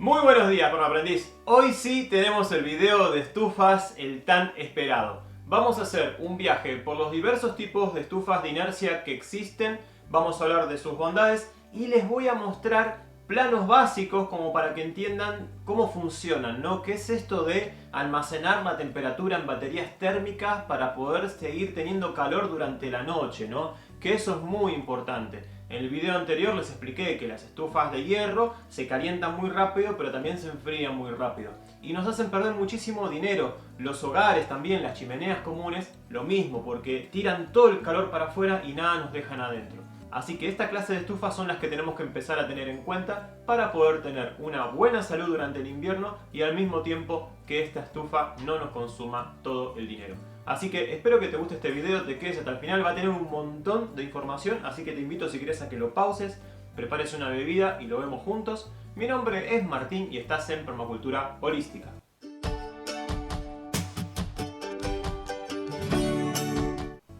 Muy buenos días, permaaprendiz. Hoy sí tenemos el video de estufas, el tan esperado. Vamos a hacer un viaje por los diversos tipos de estufas de inercia que existen. Vamos a hablar de sus bondades y les voy a mostrar planos básicos como para que entiendan cómo funcionan, ¿no? ¿Qué es esto de almacenar la temperatura en baterías térmicas para poder seguir teniendo calor durante la noche, ¿no? Que eso es muy importante. En el video anterior les expliqué que las estufas de hierro se calientan muy rápido, pero también se enfrían muy rápido. Y nos hacen perder muchísimo dinero. Los hogares también, las chimeneas comunes, lo mismo, porque tiran todo el calor para afuera y nada nos dejan adentro. Así que esta clase de estufas son las que tenemos que empezar a tener en cuenta para poder tener una buena salud durante el invierno y al mismo tiempo que esta estufa no nos consuma todo el dinero. Así que espero que te guste este video, te quedes hasta el final, va a tener un montón de información, así que te invito si quieres a que lo pauses, prepares una bebida y lo vemos juntos. Mi nombre es Martín y estás en Permacultura Holística.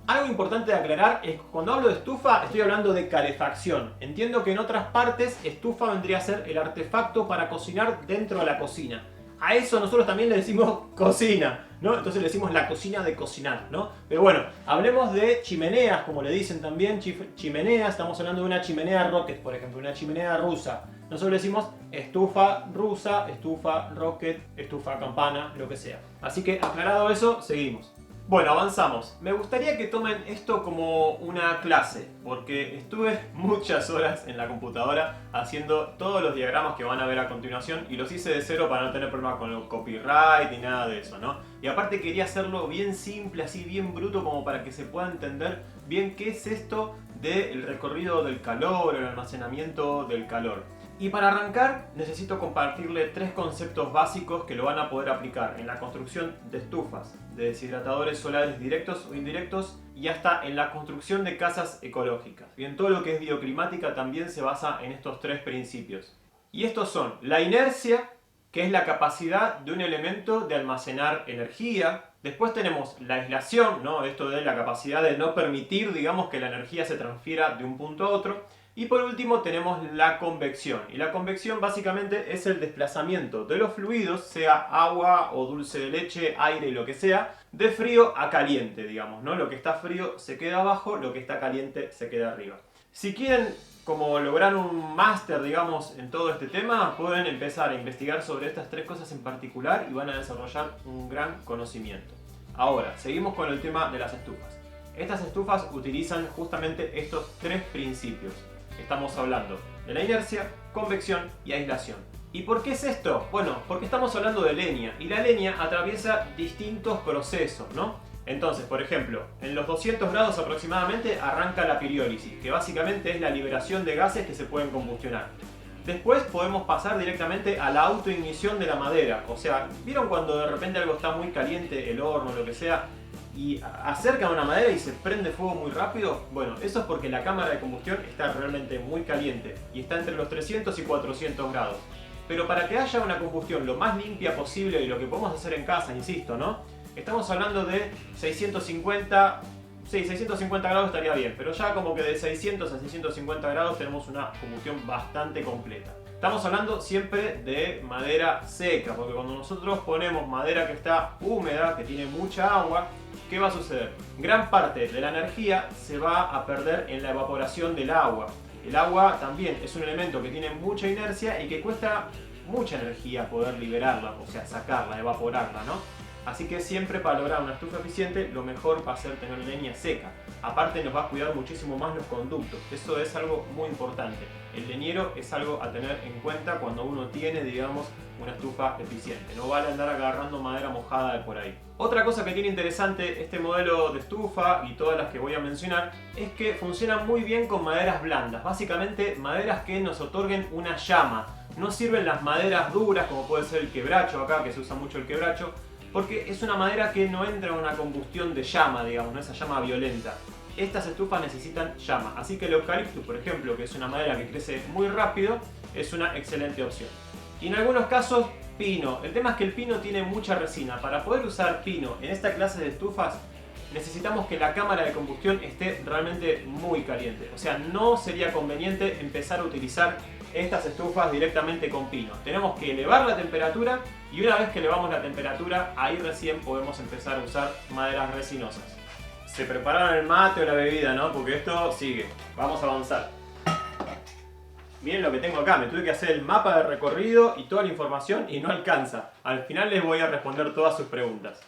Algo importante de aclarar es que cuando hablo de estufa estoy hablando de calefacción. Entiendo que en otras partes estufa vendría a ser el artefacto para cocinar dentro de la cocina. A eso nosotros también le decimos cocina, ¿no? Entonces le decimos la cocina de cocinar, ¿no? Pero bueno, hablemos de chimeneas, como le dicen también, chimeneas. Estamos hablando de una chimenea rocket, por ejemplo, una chimenea rusa. Nosotros le decimos estufa rusa, estufa rocket, estufa campana, lo que sea. Así que aclarado eso, seguimos. Bueno, avanzamos. Me gustaría que tomen esto como una clase, porque estuve muchas horas en la computadora haciendo todos los diagramas que van a ver a continuación y los hice de cero para no tener problemas con el copyright ni nada de eso, ¿no? Y aparte quería hacerlo bien simple, así bien bruto, como para que se pueda entender bien qué es esto del recorrido del calor, el almacenamiento del calor. Y para arrancar necesito compartirle tres conceptos básicos que lo van a poder aplicar en la construcción de estufas, de deshidratadores solares directos o indirectos y hasta en la construcción de casas ecológicas. Bien, todo lo que es bioclimática también se basa en estos tres principios. Y estos son la inercia, que es la capacidad de un elemento de almacenar energía. Después tenemos la aislación, ¿no? Esto de la capacidad de no permitir, digamos, que la energía se transfiera de un punto a otro. Y por último tenemos la convección. Y la convección básicamente es el desplazamiento de los fluidos, sea agua o dulce de leche, aire y lo que sea, de frío a caliente, digamos, ¿no? Lo que está frío se queda abajo, lo que está caliente se queda arriba. Si quieren como lograr un máster, digamos, en todo este tema, pueden empezar a investigar sobre estas tres cosas en particular y van a desarrollar un gran conocimiento. Ahora, seguimos con el tema de las estufas. Estas estufas utilizan justamente estos tres principios. Estamos hablando de la inercia, convección y aislación. ¿Y por qué es esto? Bueno, porque estamos hablando de leña y la leña atraviesa distintos procesos, ¿no? Entonces, por ejemplo, en los 200 grados aproximadamente arranca la piriólisis, que básicamente es la liberación de gases que se pueden combustionar. Después podemos pasar directamente a la autoignición de la madera. O sea, ¿vieron cuando de repente algo está muy caliente, el horno, lo que sea, y acercan una madera y se prende fuego muy rápido? Bueno, eso es porque la cámara de combustión está realmente muy caliente y está entre los 300 y 400 grados. Pero para que haya una combustión lo más limpia posible y lo que podemos hacer en casa, insisto, ¿no? Estamos hablando de 650... Sí, 650 grados estaría bien, pero ya como que de 600 a 650 grados tenemos una combustión bastante completa. Estamos hablando siempre de madera seca, porque cuando nosotros ponemos madera que está húmeda, que tiene mucha agua, ¿qué va a suceder? Gran parte de la energía se va a perder en la evaporación del agua. El agua también es un elemento que tiene mucha inercia y que cuesta mucha energía poder liberarla, o sea, sacarla, evaporarla, ¿no? Así que siempre para lograr una estufa eficiente lo mejor va a ser tener leña seca. Aparte nos va a cuidar muchísimo más los conductos. Eso es algo muy importante. El leñero es algo a tener en cuenta cuando uno tiene, digamos, una estufa eficiente. No vale andar agarrando madera mojada de por ahí. Otra cosa que tiene interesante este modelo de estufa y todas las que voy a mencionar es que funcionan muy bien con maderas blandas. Básicamente maderas que nos otorguen una llama. No sirven las maderas duras como puede ser el quebracho acá, que se usa mucho el quebracho, porque es una madera que no entra en una combustión de llama, digamos, ¿no? Esa llama violenta. Estas estufas necesitan llama, así que el eucalipto, por ejemplo, que es una madera que crece muy rápido, es una excelente opción. Y en algunos casos, pino. El tema es que el pino tiene mucha resina. Para poder usar pino en esta clase de estufas, necesitamos que la cámara de combustión esté realmente muy caliente. O sea, no sería conveniente empezar a utilizar estas estufas directamente con pino. Tenemos que elevar la temperatura y una vez que elevamos la temperatura, ahí recién podemos empezar a usar maderas resinosas. Se prepararon el mate o la bebida, ¿no? Porque esto sigue. Vamos a avanzar. Miren lo que tengo acá, me tuve que hacer el mapa de recorrido y toda la información y no alcanza. Al final les voy a responder todas sus preguntas.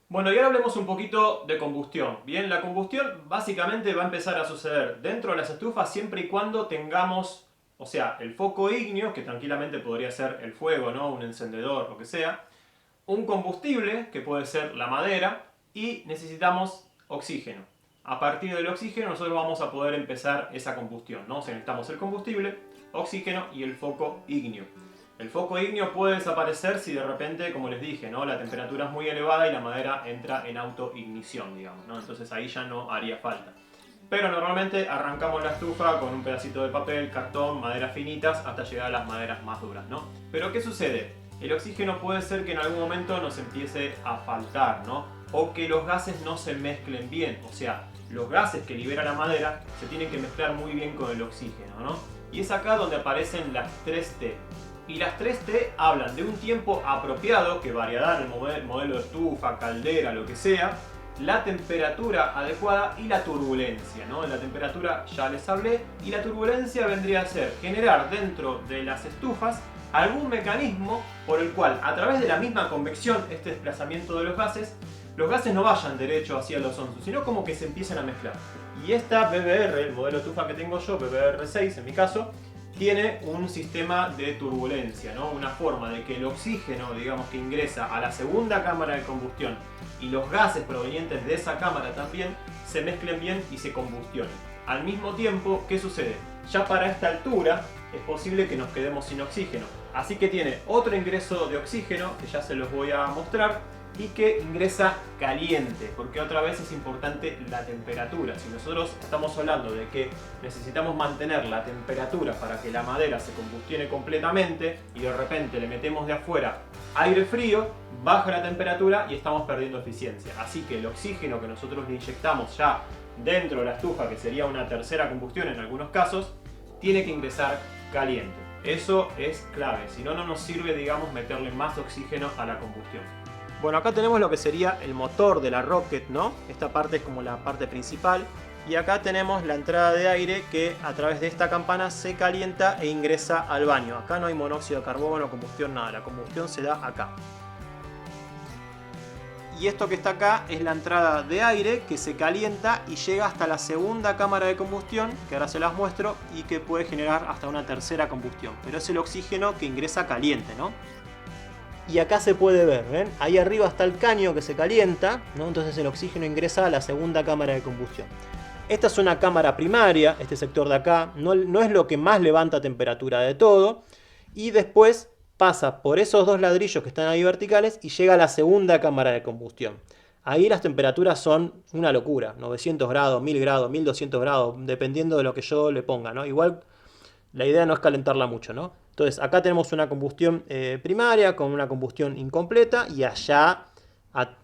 Bueno, y ahora hablemos un poquito de combustión. Bien, la combustión básicamente va a empezar a suceder dentro de las estufas siempre y cuando tengamos, o sea, el foco ígneo, que tranquilamente podría ser el fuego, ¿no? Un encendedor, lo que sea, un combustible, que puede ser la madera, y necesitamos oxígeno. A partir del oxígeno nosotros vamos a poder empezar esa combustión, ¿no? O sea, necesitamos el combustible, oxígeno y el foco ígneo. El foco ígneo puede desaparecer si de repente, como les dije, ¿no? La temperatura es muy elevada y la madera entra en autoignición, digamos, ¿no? Entonces ahí ya no haría falta. Pero normalmente arrancamos la estufa con un pedacito de papel, cartón, maderas finitas, hasta llegar a las maderas más duras, ¿no? Pero ¿qué sucede? El oxígeno puede ser que en algún momento nos empiece a faltar, ¿no? O que los gases no se mezclen bien, o sea, los gases que libera la madera se tienen que mezclar muy bien con el oxígeno, ¿no? Y es acá donde aparecen las 3T. Y las 3T hablan de un tiempo apropiado, que variará en el modelo de estufa, caldera, lo que sea, la temperatura adecuada y la turbulencia, ¿no? La temperatura ya les hablé, y la turbulencia vendría a ser generar dentro de las estufas algún mecanismo por el cual, a través de la misma convección, este desplazamiento de los gases no vayan derecho hacia los onzos, sino como que se empiecen a mezclar. Y esta BBR, el modelo de estufa que tengo yo, BBR6 en mi caso, tiene un sistema de turbulencia, ¿no? Una forma de que el oxígeno, digamos, que ingresa a la segunda cámara de combustión y los gases provenientes de esa cámara también se mezclen bien y se combustionen. Al mismo tiempo, ¿qué sucede? Ya para esta altura es posible que nos quedemos sin oxígeno. Así que tiene otro ingreso de oxígeno, que ya se los voy a mostrar, y que ingresa caliente, porque otra vez es importante la temperatura. Si nosotros estamos hablando de que necesitamos mantener la temperatura para que la madera se combustione completamente y de repente le metemos de afuera aire frío, baja la temperatura y estamos perdiendo eficiencia. Así que el oxígeno que nosotros le inyectamos ya dentro de la estufa, que sería una tercera combustión en algunos casos, tiene que ingresar caliente. Eso es clave, si no, no nos sirve, digamos, meterle más oxígeno a la combustión. Bueno, acá tenemos lo que sería el motor de la Rocket, ¿no? Esta parte es como la parte principal. Y acá tenemos la entrada de aire que a través de esta campana se calienta e ingresa al baño. Acá no hay monóxido de carbono, combustión, nada. La combustión se da acá. Y esto que está acá es la entrada de aire que se calienta y llega hasta la segunda cámara de combustión, que ahora se las muestro, y que puede generar hasta una tercera combustión. Pero es el oxígeno que ingresa caliente, ¿no? Y acá se puede ver, ¿ven? Ahí arriba está el caño que se calienta, ¿no? Entonces el oxígeno ingresa a la segunda cámara de combustión. Esta es una cámara primaria, este sector de acá, no es lo que más levanta temperatura de todo. Y después pasa por esos dos ladrillos que están ahí verticales y llega a la segunda cámara de combustión. Ahí las temperaturas son una locura, 900 grados, 1000 grados, 1200 grados, dependiendo de lo que yo le ponga, ¿no? Igual la idea no es calentarla mucho, ¿no? Entonces acá tenemos una combustión primaria con una combustión incompleta y allá,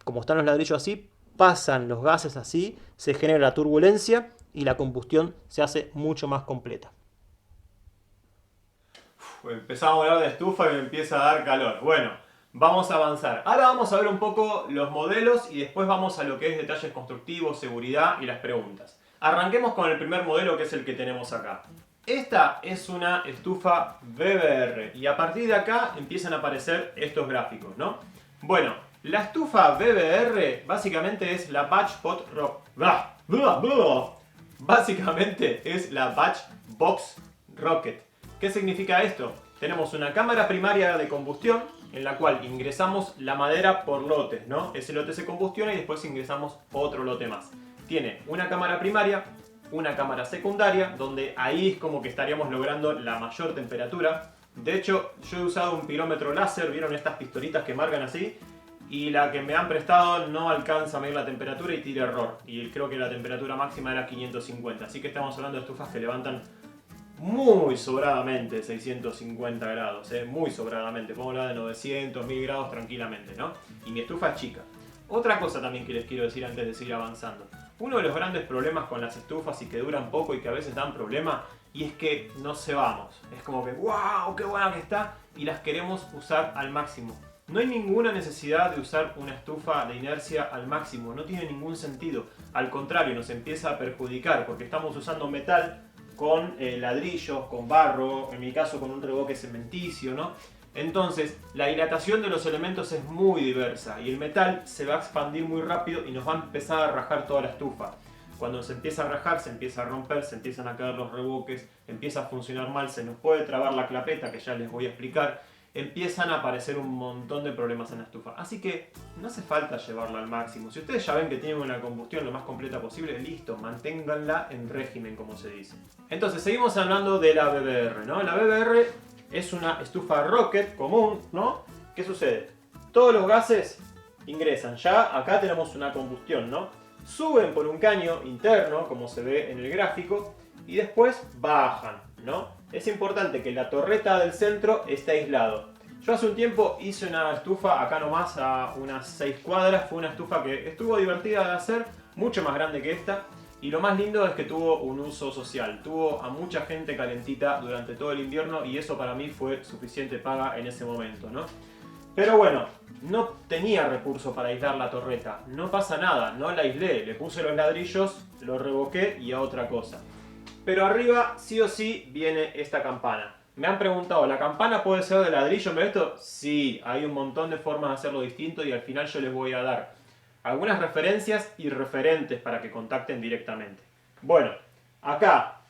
como están los ladrillos así, pasan los gases así, se genera la turbulencia y la combustión se hace mucho más completa. Empezamos a hablar de estufa y me empieza a dar calor. Bueno, vamos a avanzar. Ahora vamos a ver un poco los modelos y después vamos a lo que es detalles constructivos, seguridad y las preguntas. Arranquemos con el primer modelo, que es el que tenemos acá. Esta es una estufa BBR y a partir de acá empiezan a aparecer estos gráficos, ¿no? Bueno, la estufa BBR básicamente es la Batch Pot Rock. Básicamente es la Batch Box Rocket. ¿Qué significa esto? Tenemos una cámara primaria de combustión en la cual ingresamos la madera por lotes, ¿no? Ese lote se combustiona y después ingresamos otro lote más. Tiene una cámara primaria, una cámara secundaria, donde ahí es como que estaríamos logrando la mayor temperatura. De hecho, yo he usado un pirómetro láser, ¿vieron estas pistolitas que marcan así? Y la que me han prestado no alcanza a medir la temperatura y tira error. Y creo que la temperatura máxima era 550. Así que estamos hablando de estufas que levantan muy sobradamente 650 grados, muy sobradamente. Podemos hablar de 900, 1000 grados tranquilamente, ¿no? Y mi estufa es chica. Otra cosa también que les quiero decir antes de seguir avanzando. Uno de los grandes problemas con las estufas y que duran poco y que a veces dan problema, y es que no cebamos. Es como que ¡wow! ¡Qué buena que está! Y las queremos usar al máximo. No hay ninguna necesidad de usar una estufa de inercia al máximo, no tiene ningún sentido. Al contrario, nos empieza a perjudicar porque estamos usando metal con ladrillos, con barro, en mi caso con un revoque cementicio, ¿no? Entonces, la dilatación de los elementos es muy diversa y el metal se va a expandir muy rápido y nos va a empezar a rajar toda la estufa. Cuando se empieza a rajar, se empieza a romper, se empiezan a caer los revoques, empieza a funcionar mal, se nos puede trabar la clapeta, que ya les voy a explicar. Empiezan a aparecer un montón de problemas en la estufa. Así que no hace falta llevarla al máximo. Si ustedes ya ven que tienen una combustión lo más completa posible, listo, manténganla en régimen, como se dice. Entonces, seguimos hablando de la BBR, ¿no? La BBR es una estufa rocket común, ¿no? ¿Qué sucede? Todos los gases ingresan. Ya acá tenemos una combustión, ¿no? Suben por un caño interno, como se ve en el gráfico, y después bajan, ¿no? Es importante que la torreta del centro esté aislado. Yo hace un tiempo hice una estufa acá nomás a unas 6 cuadras. Fue una estufa que estuvo divertida de hacer, mucho más grande que esta. Y lo más lindo es que tuvo un uso social. Tuvo a mucha gente calentita durante todo el invierno y eso para mí fue suficiente paga en ese momento, ¿no? Pero bueno, no tenía recurso para aislar la torreta. No pasa nada, no la aislé. Le puse los ladrillos, lo revoqué y a otra cosa. Pero arriba sí o sí viene esta campana. Me han preguntado, ¿la campana puede ser de ladrillo en vez de esto? Sí, hay un montón de formas de hacerlo distinto y al final yo les voy a dar algunas referencias y referentes para que contacten directamente. Bueno, acá,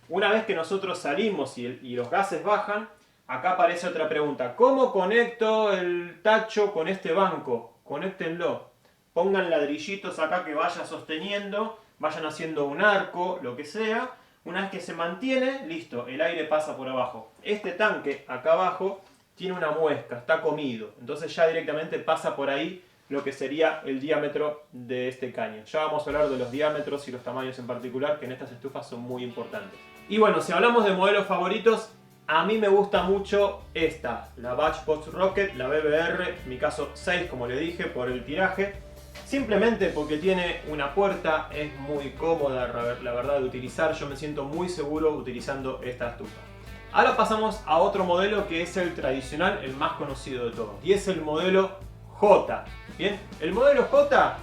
una vez que nosotros salimos y los gases bajan, acá aparece otra pregunta. ¿Cómo conecto el tacho con este banco? Conéctenlo. Pongan ladrillitos acá que vaya sosteniendo, vayan haciendo un arco, lo que sea. Una vez que se mantiene, listo, el aire pasa por abajo. Este tanque acá abajo tiene una muesca, está comido. Entonces ya directamente pasa por ahí lo que sería el diámetro de este caño. Ya vamos a hablar de los diámetros y los tamaños en particular, que en estas estufas son muy importantes. Y bueno, si hablamos de modelos favoritos, a mí me gusta mucho esta, la Batchbox Rocket, la BBR, en mi caso 6 como le dije, por el tiraje. Simplemente porque tiene una puerta, es muy cómoda la verdad de utilizar, yo me siento muy seguro utilizando esta estufa. Ahora pasamos a otro modelo que es el tradicional, el más conocido de todos, y es el modelo J. Bien, el modelo J,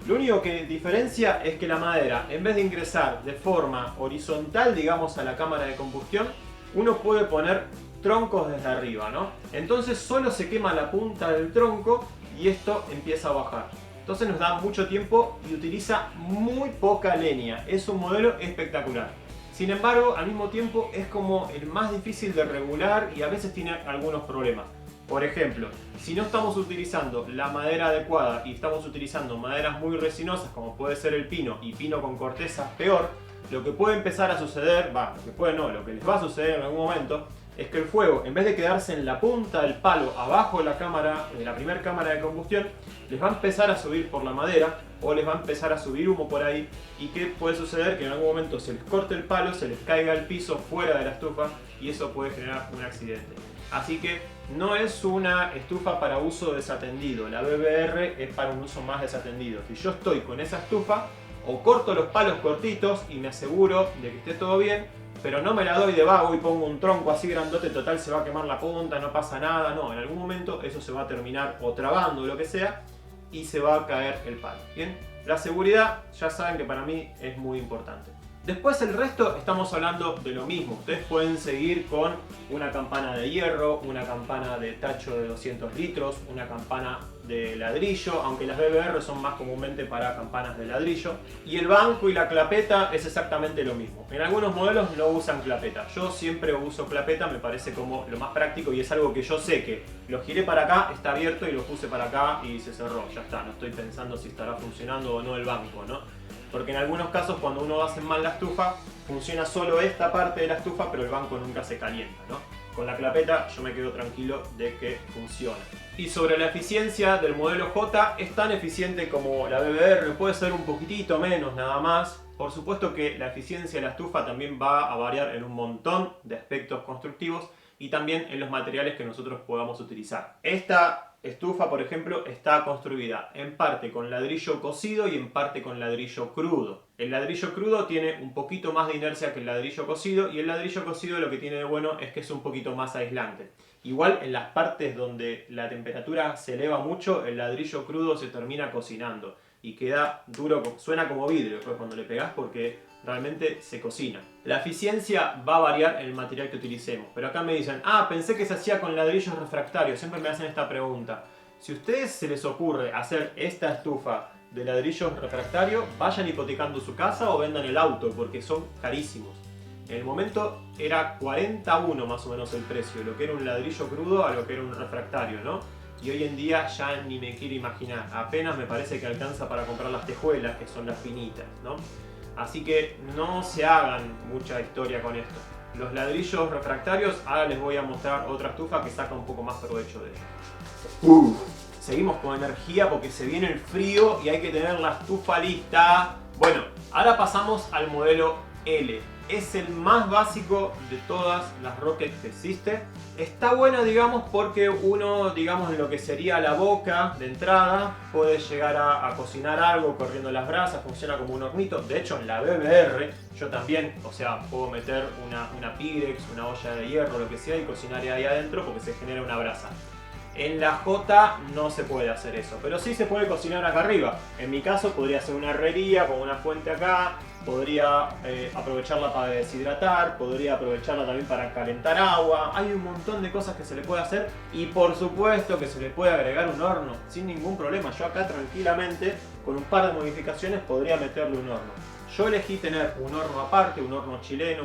lo único que diferencia es que la madera, en vez de ingresar de forma horizontal, digamos, a la cámara de combustión, uno puede poner troncos desde arriba, ¿no? Entonces solo se quema la punta del tronco y esto empieza a bajar. Entonces nos da mucho tiempo y utiliza muy poca leña. Es un modelo espectacular. Sin embargo, al mismo tiempo es como el más difícil de regular y a veces tiene algunos problemas. Por ejemplo, si no estamos utilizando la madera adecuada y estamos utilizando maderas muy resinosas como puede ser el pino y pino con corteza peor, lo que puede empezar a suceder, lo que les va a suceder en algún momento es que el fuego, en vez de quedarse en la punta del palo abajo de la cámara, de la primera cámara de combustión, les va a empezar a subir por la madera o les va a empezar a subir humo por ahí. ¿Y qué puede suceder? Que en algún momento se les corte el palo, se les caiga al piso fuera de la estufa y eso puede generar un accidente. Así que no es una estufa para uso desatendido, la BBR es para un uso más desatendido. Si yo estoy con esa estufa, o corto los palos cortitos y me aseguro de que esté todo bien, pero no me la doy de vago y pongo un tronco así grandote, total se va a quemar la punta, no pasa nada. No, en algún momento eso se va a terminar o trabando o lo que sea y se va a caer el palo. Bien, la seguridad ya saben que para mí es muy importante. Después el resto estamos hablando de lo mismo. Ustedes pueden seguir con una campana de hierro, una campana de tacho de 200 litros, una campana de ladrillo, aunque las BBR son más comúnmente para campanas de ladrillo. Y el banco y la clapeta es exactamente lo mismo. En algunos modelos no usan clapeta. Yo siempre uso clapeta, me parece como lo más práctico y es algo que yo sé que lo giré para acá, está abierto y lo puse para acá y se cerró. Ya está, no estoy pensando si estará funcionando o no el banco, ¿no? Porque en algunos casos cuando uno hace mal la estufa, funciona solo esta parte de la estufa, pero el banco nunca se calienta, ¿no? Con la clapeta yo me quedo tranquilo de que funciona. Y sobre la eficiencia del modelo J, es tan eficiente como la BBR, puede ser un poquitito menos nada más. Por supuesto que la eficiencia de la estufa también va a variar en un montón de aspectos constructivos y también en los materiales que nosotros podamos utilizar. Esta estufa, por ejemplo, está construida en parte con ladrillo cocido y en parte con ladrillo crudo. El ladrillo crudo tiene un poquito más de inercia que el ladrillo cocido, y el ladrillo cocido lo que tiene de bueno es que es un poquito más aislante. Igual en las partes donde la temperatura se eleva mucho, el ladrillo crudo se termina cocinando y queda duro, suena como vidrio después cuando le pegás porque realmente se cocina. La eficiencia va a variar en el material que utilicemos, pero acá me dicen, pensé que se hacía con ladrillos refractarios. Siempre me hacen esta pregunta. Si a ustedes se les ocurre hacer esta estufa de ladrillos refractarios, vayan hipotecando su casa o vendan el auto porque son carísimos. En el momento era 41 más o menos el precio, lo que era un ladrillo crudo a lo que era un refractario, ¿no? Y hoy en día ya ni me quiero imaginar, apenas me parece que alcanza para comprar las tejuelas, que son las finitas, ¿no? Así que no se hagan mucha historia con esto. Los refractarios, ahora les voy a mostrar otra estufa que saca un poco más provecho de ello. Seguimos con energía porque se viene el frío y hay que tener la estufa lista. Bueno, ahora pasamos al modelo L. Es el más básico de todas las Rocket que existe. Está buena, digamos, porque uno, digamos, en lo que sería la boca de entrada, puede llegar a cocinar algo corriendo las brasas, funciona como un hornito. De hecho, en la BBR, yo también, o sea, puedo meter una Pyrex, una olla de hierro, lo que sea, y cocinar ahí adentro porque se genera una brasa. En la J no se puede hacer eso, pero sí se puede cocinar acá arriba. En mi caso podría ser una herrería con una fuente acá, podría aprovecharla para deshidratar, podría aprovecharla también para calentar agua. Hay un montón de cosas que se le puede hacer y por supuesto que se le puede agregar un horno sin ningún problema. Yo acá tranquilamente, con un par de modificaciones, podría meterle un horno. Yo elegí tener un horno aparte, un horno chileno,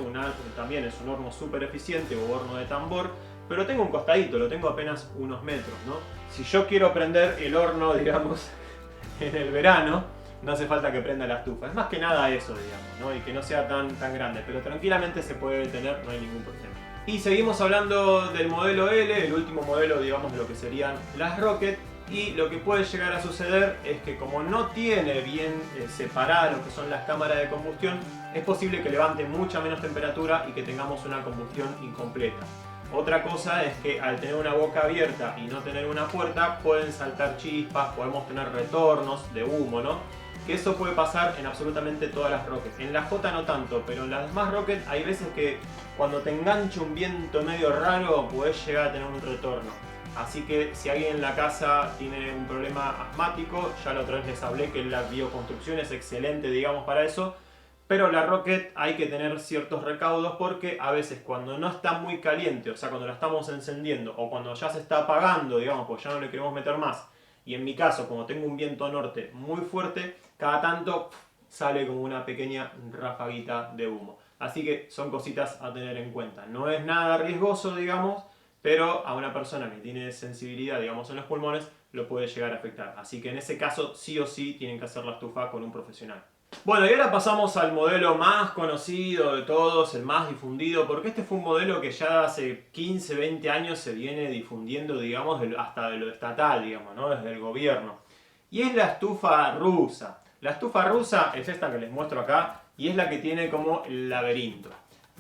también es un horno súper eficiente o horno de tambor, pero tengo un costadito, lo tengo apenas unos metros, ¿no? Si yo quiero prender el horno, digamos, en el verano, no hace falta que prenda la estufa. Es más que nada eso, digamos, ¿no? Y que no sea tan grande, pero tranquilamente se puede tener, no hay ningún problema. Y seguimos hablando del modelo L, el último modelo, digamos, de lo que serían las Rocket. Y lo que puede llegar a suceder es que como no tiene bien separadas lo que son las cámaras de combustión, es posible que levante mucha menos temperatura y que tengamos una combustión incompleta. Otra cosa es que al tener una boca abierta y no tener una puerta, pueden saltar chispas, podemos tener retornos de humo, ¿no? Que eso puede pasar en absolutamente todas las Rockets. En la J no tanto, pero en las demás Rockets hay veces que cuando te engancha un viento medio raro, puedes llegar a tener un retorno. Así que si alguien en la casa tiene un problema asmático, ya la otra vez les hablé que la bioconstrucción es excelente, digamos, para eso. Pero la Rocket hay que tener ciertos recaudos porque a veces cuando no está muy caliente, o sea cuando la estamos encendiendo o cuando ya se está apagando, digamos, pues ya no le queremos meter más, y en mi caso como tengo un viento norte muy fuerte, cada tanto sale como una pequeña rafaguita de humo. Así que son cositas a tener en cuenta. No es nada riesgoso, digamos, pero a una persona que tiene sensibilidad, digamos, en los pulmones, lo puede llegar a afectar. Así que en ese caso sí o sí tienen que hacer la estufa con un profesional. Bueno, y ahora pasamos al modelo más conocido de todos, el más difundido, porque este fue un modelo que ya hace 15, 20 años se viene difundiendo, digamos, hasta de lo estatal, digamos, ¿no? Desde el gobierno. Y es la estufa rusa. La estufa rusa es esta que les muestro acá y es la que tiene como el laberinto.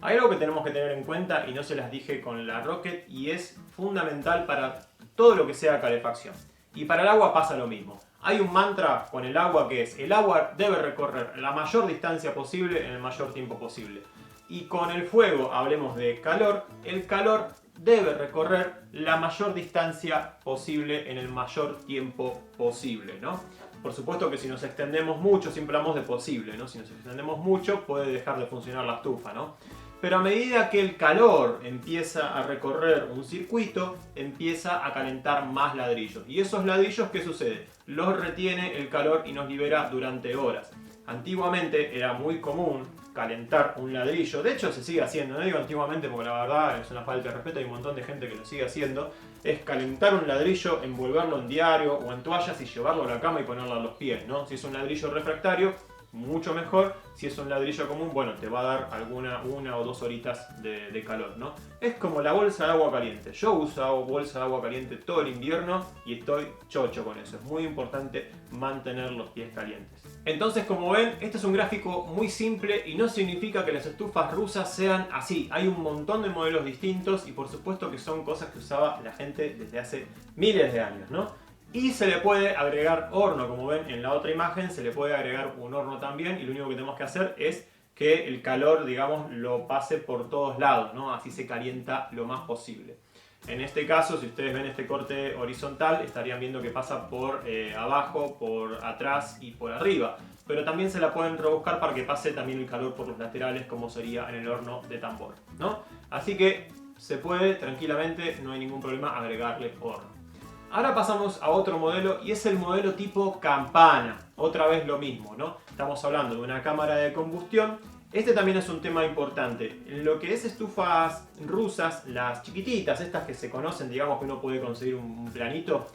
Hay algo que tenemos que tener en cuenta y no se las dije con la Rocket y es fundamental para todo lo que sea calefacción. Y para el agua pasa lo mismo. Hay un mantra con el agua que es: el agua debe recorrer la mayor distancia posible en el mayor tiempo posible. Y con el fuego, hablemos de calor, el calor debe recorrer la mayor distancia posible en el mayor tiempo posible, ¿no? Por supuesto que si nos extendemos mucho, siempre hablamos de posible, ¿no? Si nos extendemos mucho puede dejar de funcionar la estufa, ¿no? Pero a medida que el calor empieza a recorrer un circuito, empieza a calentar más ladrillos. Y esos ladrillos, ¿qué sucede? Los retiene el calor y nos libera durante horas. Antiguamente era muy común calentar un ladrillo. De hecho, se sigue haciendo. No digo antiguamente porque la verdad es una falta de respeto. Hay un montón de gente que lo sigue haciendo. Es calentar un ladrillo, envolverlo en diario o en toallas y llevarlo a la cama y ponerlo a los pies, ¿no? Si es un ladrillo refractario, mucho mejor. Si es un ladrillo común, bueno, te va a dar una o 2 horitas de calor, ¿no? Es como la bolsa de agua caliente. Yo uso bolsa de agua caliente todo el invierno y estoy chocho con eso. Es muy importante mantener los pies calientes. Entonces, como ven, este es un gráfico muy simple y no significa que las estufas rusas sean así. Hay un montón de modelos distintos y por supuesto que son cosas que usaba la gente desde hace miles de años, ¿no? Y se le puede agregar horno, como ven en la otra imagen, se le puede agregar un horno también y lo único que tenemos que hacer es que el calor, digamos, lo pase por todos lados, ¿no? Así se calienta lo más posible. En este caso, si ustedes ven este corte horizontal, estarían viendo que pasa por abajo, por atrás y por arriba. Pero también se la pueden rebuscar para que pase también el calor por los laterales, como sería en el horno de tambor, ¿no? Así que se puede tranquilamente, no hay ningún problema agregarle horno. Ahora pasamos a otro modelo y es el modelo tipo campana. Otra vez lo mismo, ¿no? Estamos hablando de una cámara de combustión. Este también es un tema importante. En lo que es estufas rusas, las chiquititas, estas que se conocen, digamos que uno puede conseguir un planito,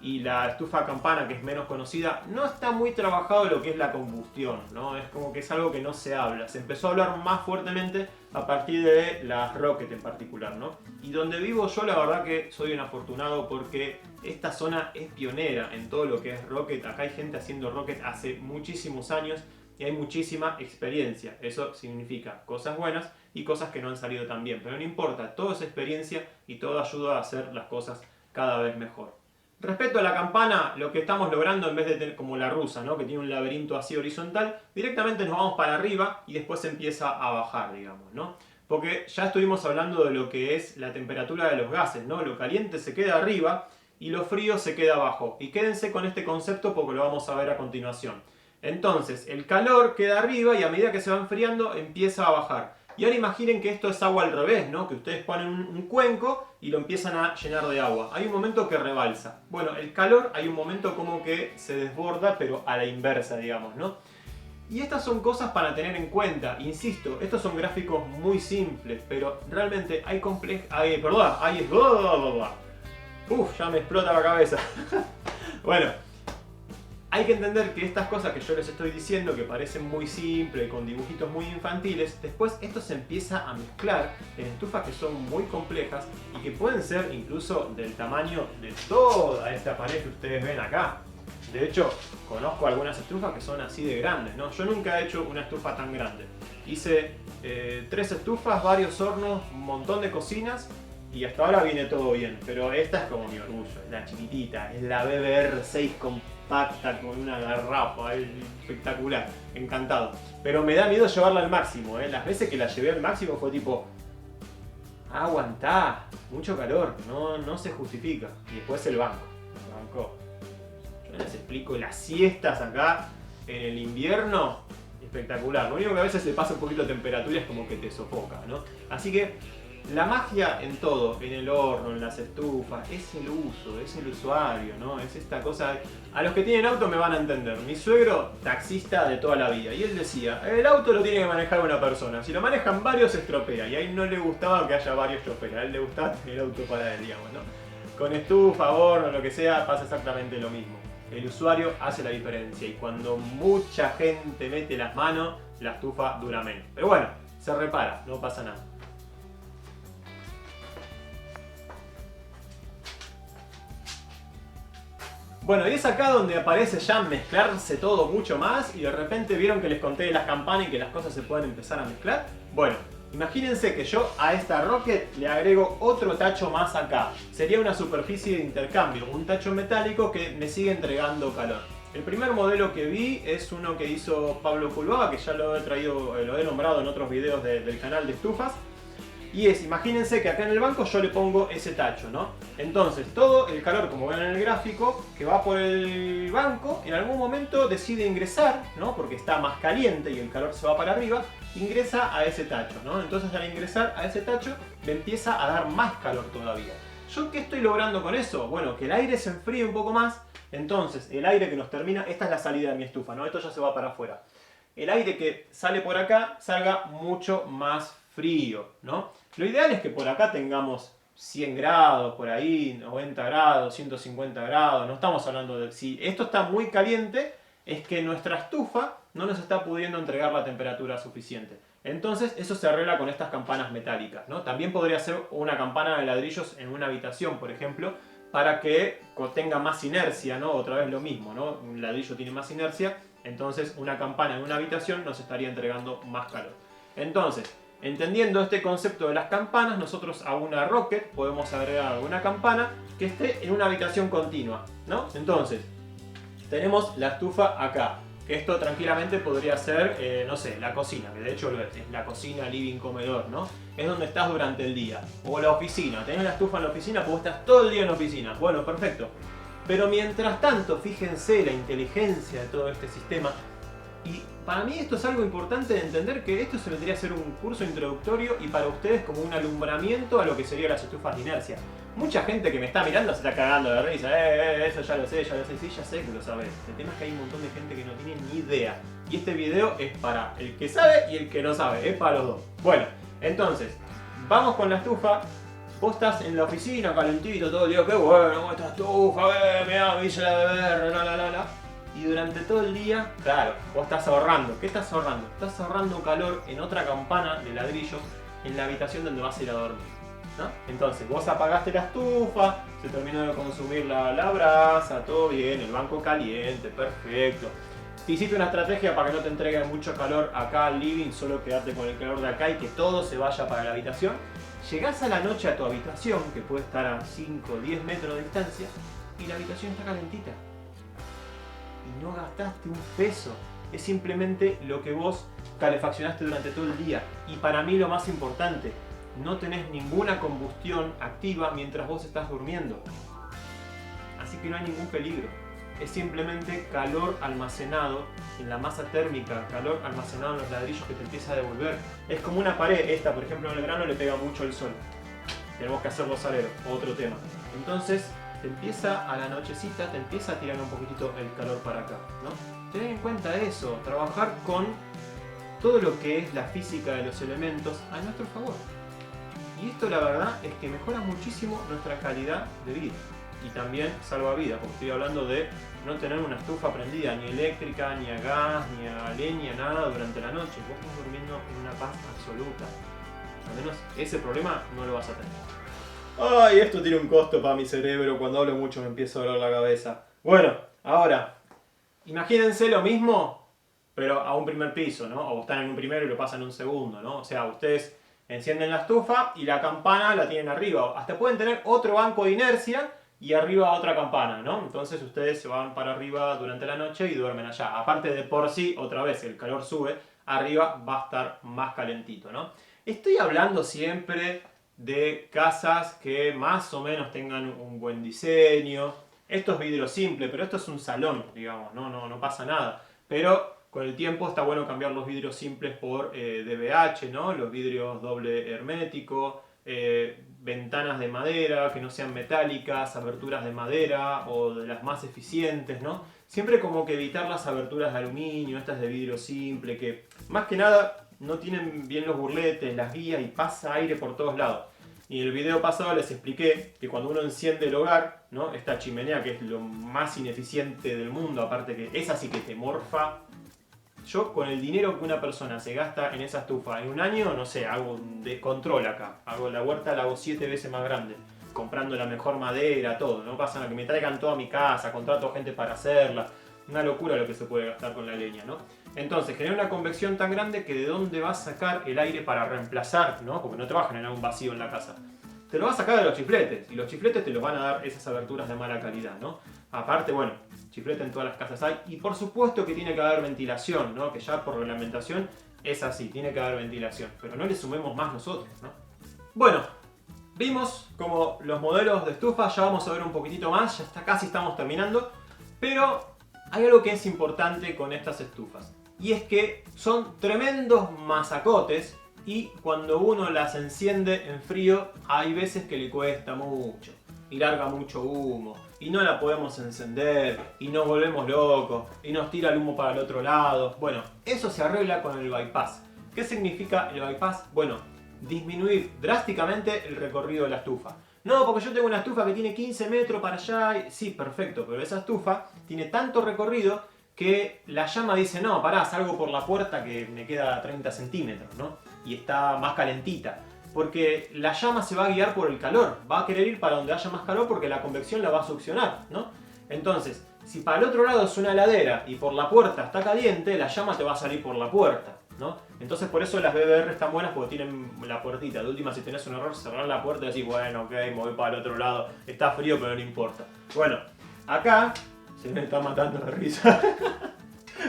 y la estufa campana, que es menos conocida, no está muy trabajado lo que es la combustión, ¿no? Es como que es algo que no se habla. Se empezó a hablar más fuertemente a partir de las Rocket en particular, ¿no? Y donde vivo yo, la verdad que soy un afortunado porque esta zona es pionera en todo lo que es Rocket. Acá hay gente haciendo Rocket hace muchísimos años y hay muchísima experiencia. Eso significa cosas buenas y cosas que no han salido tan bien. Pero no importa, todo es experiencia y todo ayuda a hacer las cosas cada vez mejor. Respecto a la campana, lo que estamos logrando, en vez de tener como la rusa, ¿no? Que tiene un laberinto así horizontal, directamente nos vamos para arriba y después se empieza a bajar, digamos, ¿no? Porque ya estuvimos hablando de lo que es la temperatura de los gases, ¿no? Lo caliente se queda arriba y lo frío se queda abajo. Y quédense con este concepto porque lo vamos a ver a continuación. Entonces, el calor queda arriba y a medida que se va enfriando empieza a bajar. Y ahora imaginen que esto es agua al revés, ¿no? Que ustedes ponen un cuenco y lo empiezan a llenar de agua. Hay un momento que rebalsa. Bueno, el calor hay un momento como que se desborda, pero a la inversa, digamos, ¿no? Y estas son cosas para tener en cuenta. Insisto, estos son gráficos muy simples, pero realmente hay Uf, ya me explota la cabeza. Bueno, hay que entender que estas cosas que yo les estoy diciendo, que parecen muy simples, con dibujitos muy infantiles, después esto se empieza a mezclar en estufas que son muy complejas y que pueden ser incluso del tamaño de toda esta pared que ustedes ven acá. De hecho, conozco algunas estufas que son así de grandes, ¿no? Yo nunca he hecho una estufa tan grande. Hice 3 estufas, varios hornos, un montón de cocinas y hasta ahora viene todo bien. Pero esta es como mi orgullo, es la chiquitita, es la BBR6 compacta con una garrafa, es espectacular, encantado. Pero me da miedo llevarla al máximo, ¿eh? Las veces que la llevé al máximo fue tipo, aguantá, mucho calor, no se justifica. Y después el banco. Yo les explico las siestas acá en el invierno, espectacular. Lo único que a veces le pasa un poquito de temperatura es como que te sofoca, ¿no? Así que la magia en todo, en el horno, en las estufas, es el uso, es el usuario, ¿no? Es esta cosa. A los que tienen auto me van a entender. Mi suegro, taxista de toda la vida, y él decía, el auto lo tiene que manejar una persona. Si lo manejan varios se estropea, y a él no le gustaba que haya varios choferes, a él le gustaba tener el auto para él, digamos, ¿no? Con estufa, horno, lo que sea, pasa exactamente lo mismo. El usuario hace la diferencia y cuando mucha gente mete las manos, la estufa dura menos. Pero bueno, se repara, no pasa nada. Bueno, y es acá donde aparece ya mezclarse todo mucho más y de repente vieron que les conté de las campanas y que las cosas se pueden empezar a mezclar. Bueno, imagínense que yo a esta Rocket le agrego otro tacho más acá. Sería una superficie de intercambio, un tacho metálico que me sigue entregando calor. El primer modelo que vi es uno que hizo Pablo Culbaba, que ya lo he traído, lo he nombrado en otros videos del canal de estufas. Y es, imagínense que acá en el banco yo le pongo ese tacho, ¿no? Entonces todo el calor, como ven en el gráfico, que va por el banco, en algún momento decide ingresar, ¿no? Porque está más caliente y el calor se va para arriba, ingresa a ese tacho, ¿no? Entonces al ingresar a ese tacho me empieza a dar más calor todavía. ¿Yo qué estoy logrando con eso? Bueno, que el aire se enfríe un poco más, entonces el aire que nos termina, esta es la salida de mi estufa, ¿no? Esto ya se va para afuera. El aire que sale por acá salga mucho más frío, ¿no? Lo ideal es que por acá tengamos 100 grados, por ahí, 90 grados, 150 grados, no estamos hablando de... Si esto está muy caliente, es que nuestra estufa no nos está pudiendo entregar la temperatura suficiente. Entonces eso se arregla con estas campanas metálicas, ¿no? También podría ser una campana de ladrillos en una habitación, por ejemplo, para que tenga más inercia, ¿no? Otra vez lo mismo, ¿no? Un ladrillo tiene más inercia, entonces una campana en una habitación nos estaría entregando más calor. Entonces, entendiendo este concepto de las campanas, nosotros a una Rocket podemos agregar una campana que esté en una habitación continua, ¿no? Entonces, tenemos la estufa acá, que esto tranquilamente podría ser, no sé, la cocina, que de hecho lo es la cocina, living, comedor, ¿no? Es donde estás durante el día. O la oficina, tenés la estufa en la oficina porque estás todo el día en la oficina. Bueno, perfecto. Pero mientras tanto, fíjense la inteligencia de todo este sistema. Y para mí esto es algo importante de entender, que esto se vendría a ser un curso introductorio y para ustedes como un alumbramiento a lo que serían las estufas de inercia. Mucha gente que me está mirando se está cagando de risa, eso ya lo sé, sí, ya sé que lo sabes. El tema es que hay un montón de gente que no tiene ni idea. Y este video es para el que sabe y el que no sabe, es para los dos. Bueno, entonces, vamos con la estufa. Vos estás en la oficina calentito todo el día, qué bueno, esta estufa, mirá, me hice la beber, la. Y durante todo el día, claro, vos estás ahorrando. ¿Qué estás ahorrando? Estás ahorrando calor en otra campana de ladrillo en la habitación donde vas a ir a dormir, ¿no? Entonces, vos apagaste la estufa, se terminó de consumir la brasa, todo bien, el banco caliente, perfecto. Te hiciste una estrategia para que no te entregue mucho calor acá al living, solo quedarte con el calor de acá y que todo se vaya para la habitación. Llegás a la noche a tu habitación, que puede estar a 5 o 10 metros de distancia, y la habitación está calentita. Y no gastaste un peso. Es simplemente lo que vos calefaccionaste durante todo el día. Y para mí lo más importante, no tenés ninguna combustión activa mientras vos estás durmiendo. Así que no hay ningún peligro. Es simplemente calor almacenado en la masa térmica, calor almacenado en los ladrillos que te empieza a devolver. Es como una pared, esta por ejemplo en el verano le pega mucho el sol. Tenemos que hacer los aleros, otro tema. Entonces te empieza a la nochecita, te empieza a tirar un poquitito el calor para acá, ¿no? Ten en cuenta eso, trabajar con todo lo que es la física de los elementos a nuestro favor. Y esto la verdad es que mejora muchísimo nuestra calidad de vida. Y también salva vidas, porque estoy hablando de no tener una estufa prendida, ni eléctrica, ni a gas, ni a leña, nada durante la noche. Vos estás durmiendo en una paz absoluta. Al menos ese problema no lo vas a tener. Ay, esto tiene un costo para mi cerebro. Cuando hablo mucho me empieza a doler la cabeza. Bueno, ahora, imagínense lo mismo, pero a un primer piso, ¿no? O están en un primero y lo pasan en un segundo, ¿no? O sea, ustedes encienden la estufa y la campana la tienen arriba. Hasta pueden tener otro banco de inercia y arriba otra campana, ¿no? Entonces ustedes se van para arriba durante la noche y duermen allá. Aparte de por sí, otra vez, el calor sube, arriba va a estar más calentito, ¿no? Estoy hablando siempre de casas que más o menos tengan un buen diseño. Esto es vidrio simple, pero esto es un salón, digamos, no pasa nada. Pero con el tiempo está bueno cambiar los vidrios simples por DBH, ¿no? Los vidrios doble hermético, ventanas de madera que no sean metálicas, aberturas de madera o de las más eficientes, ¿no? Siempre como que evitar las aberturas de aluminio, estas de vidrio simple, que más que nada no tienen bien los burletes, las guías y pasa aire por todos lados. Y en el video pasado les expliqué que cuando uno enciende el hogar, ¿no? Esta chimenea que es lo más ineficiente del mundo, aparte que esa sí que te morfa. Yo con el dinero que una persona se gasta en esa estufa en un año, no sé, hago un descontrol acá. Hago la huerta, la hago 7 veces más grande. Comprando la mejor madera, todo. No pasa nada, que me traigan toda mi casa, contrato gente para hacerla. Una locura lo que se puede gastar con la leña, ¿no? Entonces genera una convección tan grande que de dónde vas a sacar el aire para reemplazar, ¿no? Porque no te va a generar un vacío en la casa. Te lo vas a sacar de los chifletes. Y los chifletes te los van a dar esas aberturas de mala calidad, ¿no? Aparte, bueno, chiflete en todas las casas hay. Y por supuesto que tiene que haber ventilación, ¿no? Que ya por reglamentación es así, tiene que haber ventilación. Pero no le sumemos más nosotros, ¿no? Bueno, vimos como los modelos de estufa, ya vamos a ver un poquitito más, ya casi estamos terminando. Pero hay algo que es importante con estas estufas. Y es que son tremendos masacotes y cuando uno las enciende en frío hay veces que le cuesta mucho y larga mucho humo y no la podemos encender y nos volvemos locos y nos tira el humo para el otro lado. Bueno, eso se arregla con el bypass. ¿Qué significa el bypass? Bueno, disminuir drásticamente el recorrido de la estufa. No, porque yo tengo una estufa que tiene 15 metros para allá. Sí, perfecto, pero esa estufa tiene tanto recorrido que la llama dice, no, pará, salgo por la puerta que me queda 30 centímetros, ¿no? Y está más calentita. Porque la llama se va a guiar por el calor, va a querer ir para donde haya más calor porque la convección la va a succionar, ¿no? Entonces, si para el otro lado es una heladera y por la puerta está caliente, la llama te va a salir por la puerta, ¿no? Entonces por eso las BBR están buenas porque tienen la puertita. De última, si tenés un error, cerrar la puerta y decís, bueno, ok, me voy para el otro lado. Está frío, pero no importa. Bueno, acá se me está matando de risa.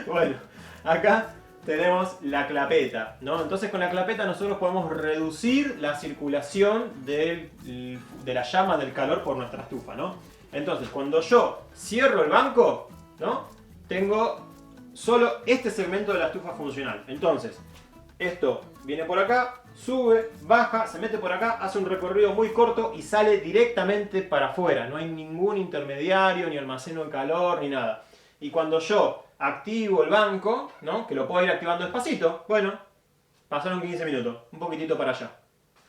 Bueno, acá tenemos la clapeta, ¿no? Entonces con la clapeta nosotros podemos reducir la circulación de la llama del calor por nuestra estufa, ¿no? Entonces cuando yo cierro el banco, ¿no? Tengo solo este segmento de la estufa funcional. Entonces, esto viene por acá, sube, baja, se mete por acá, hace un recorrido muy corto y sale directamente para afuera. No hay ningún intermediario, ni almaceno de calor, ni nada. Y cuando yo activo el banco, ¿no? Que lo puedo ir activando despacito, bueno, pasaron 15 minutos, un poquitito para allá,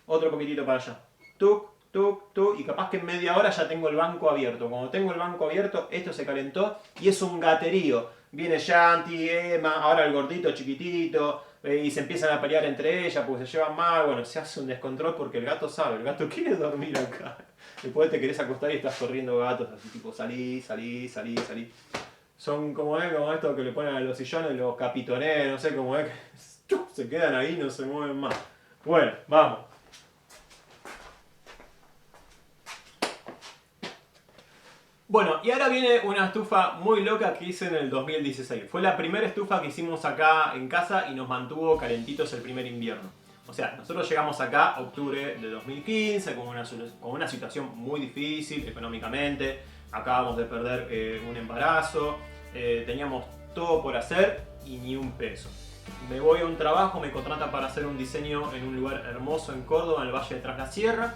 otro poquitito para allá, tuc, tuc, tuc, y capaz que en media hora ya tengo el banco abierto. Cuando tengo el banco abierto, esto se calentó y es un gaterío. Viene Yanti, Emma, ahora el gordito chiquitito, y se empiezan a pelear entre ellas porque se llevan mal. Bueno, se hace un descontrol porque el gato sabe, el gato quiere dormir acá. Después te querés acostar y estás corriendo gatos, así tipo salí, salí, salí, salí. Son como esto que le ponen a los sillones, los capitones, no sé cómo es, que se quedan ahí y no se mueven más. Bueno, vamos. Bueno, y ahora viene una estufa muy loca que hice en el 2016. Fue la primera estufa que hicimos acá en casa y nos mantuvo calentitos el primer invierno. O sea, nosotros llegamos acá octubre de 2015 con una situación muy difícil económicamente. Acabamos de perder un embarazo, teníamos todo por hacer y ni un peso. Me voy a un trabajo, me contratan para hacer un diseño en un lugar hermoso en Córdoba, en el Valle de Tras la Sierra.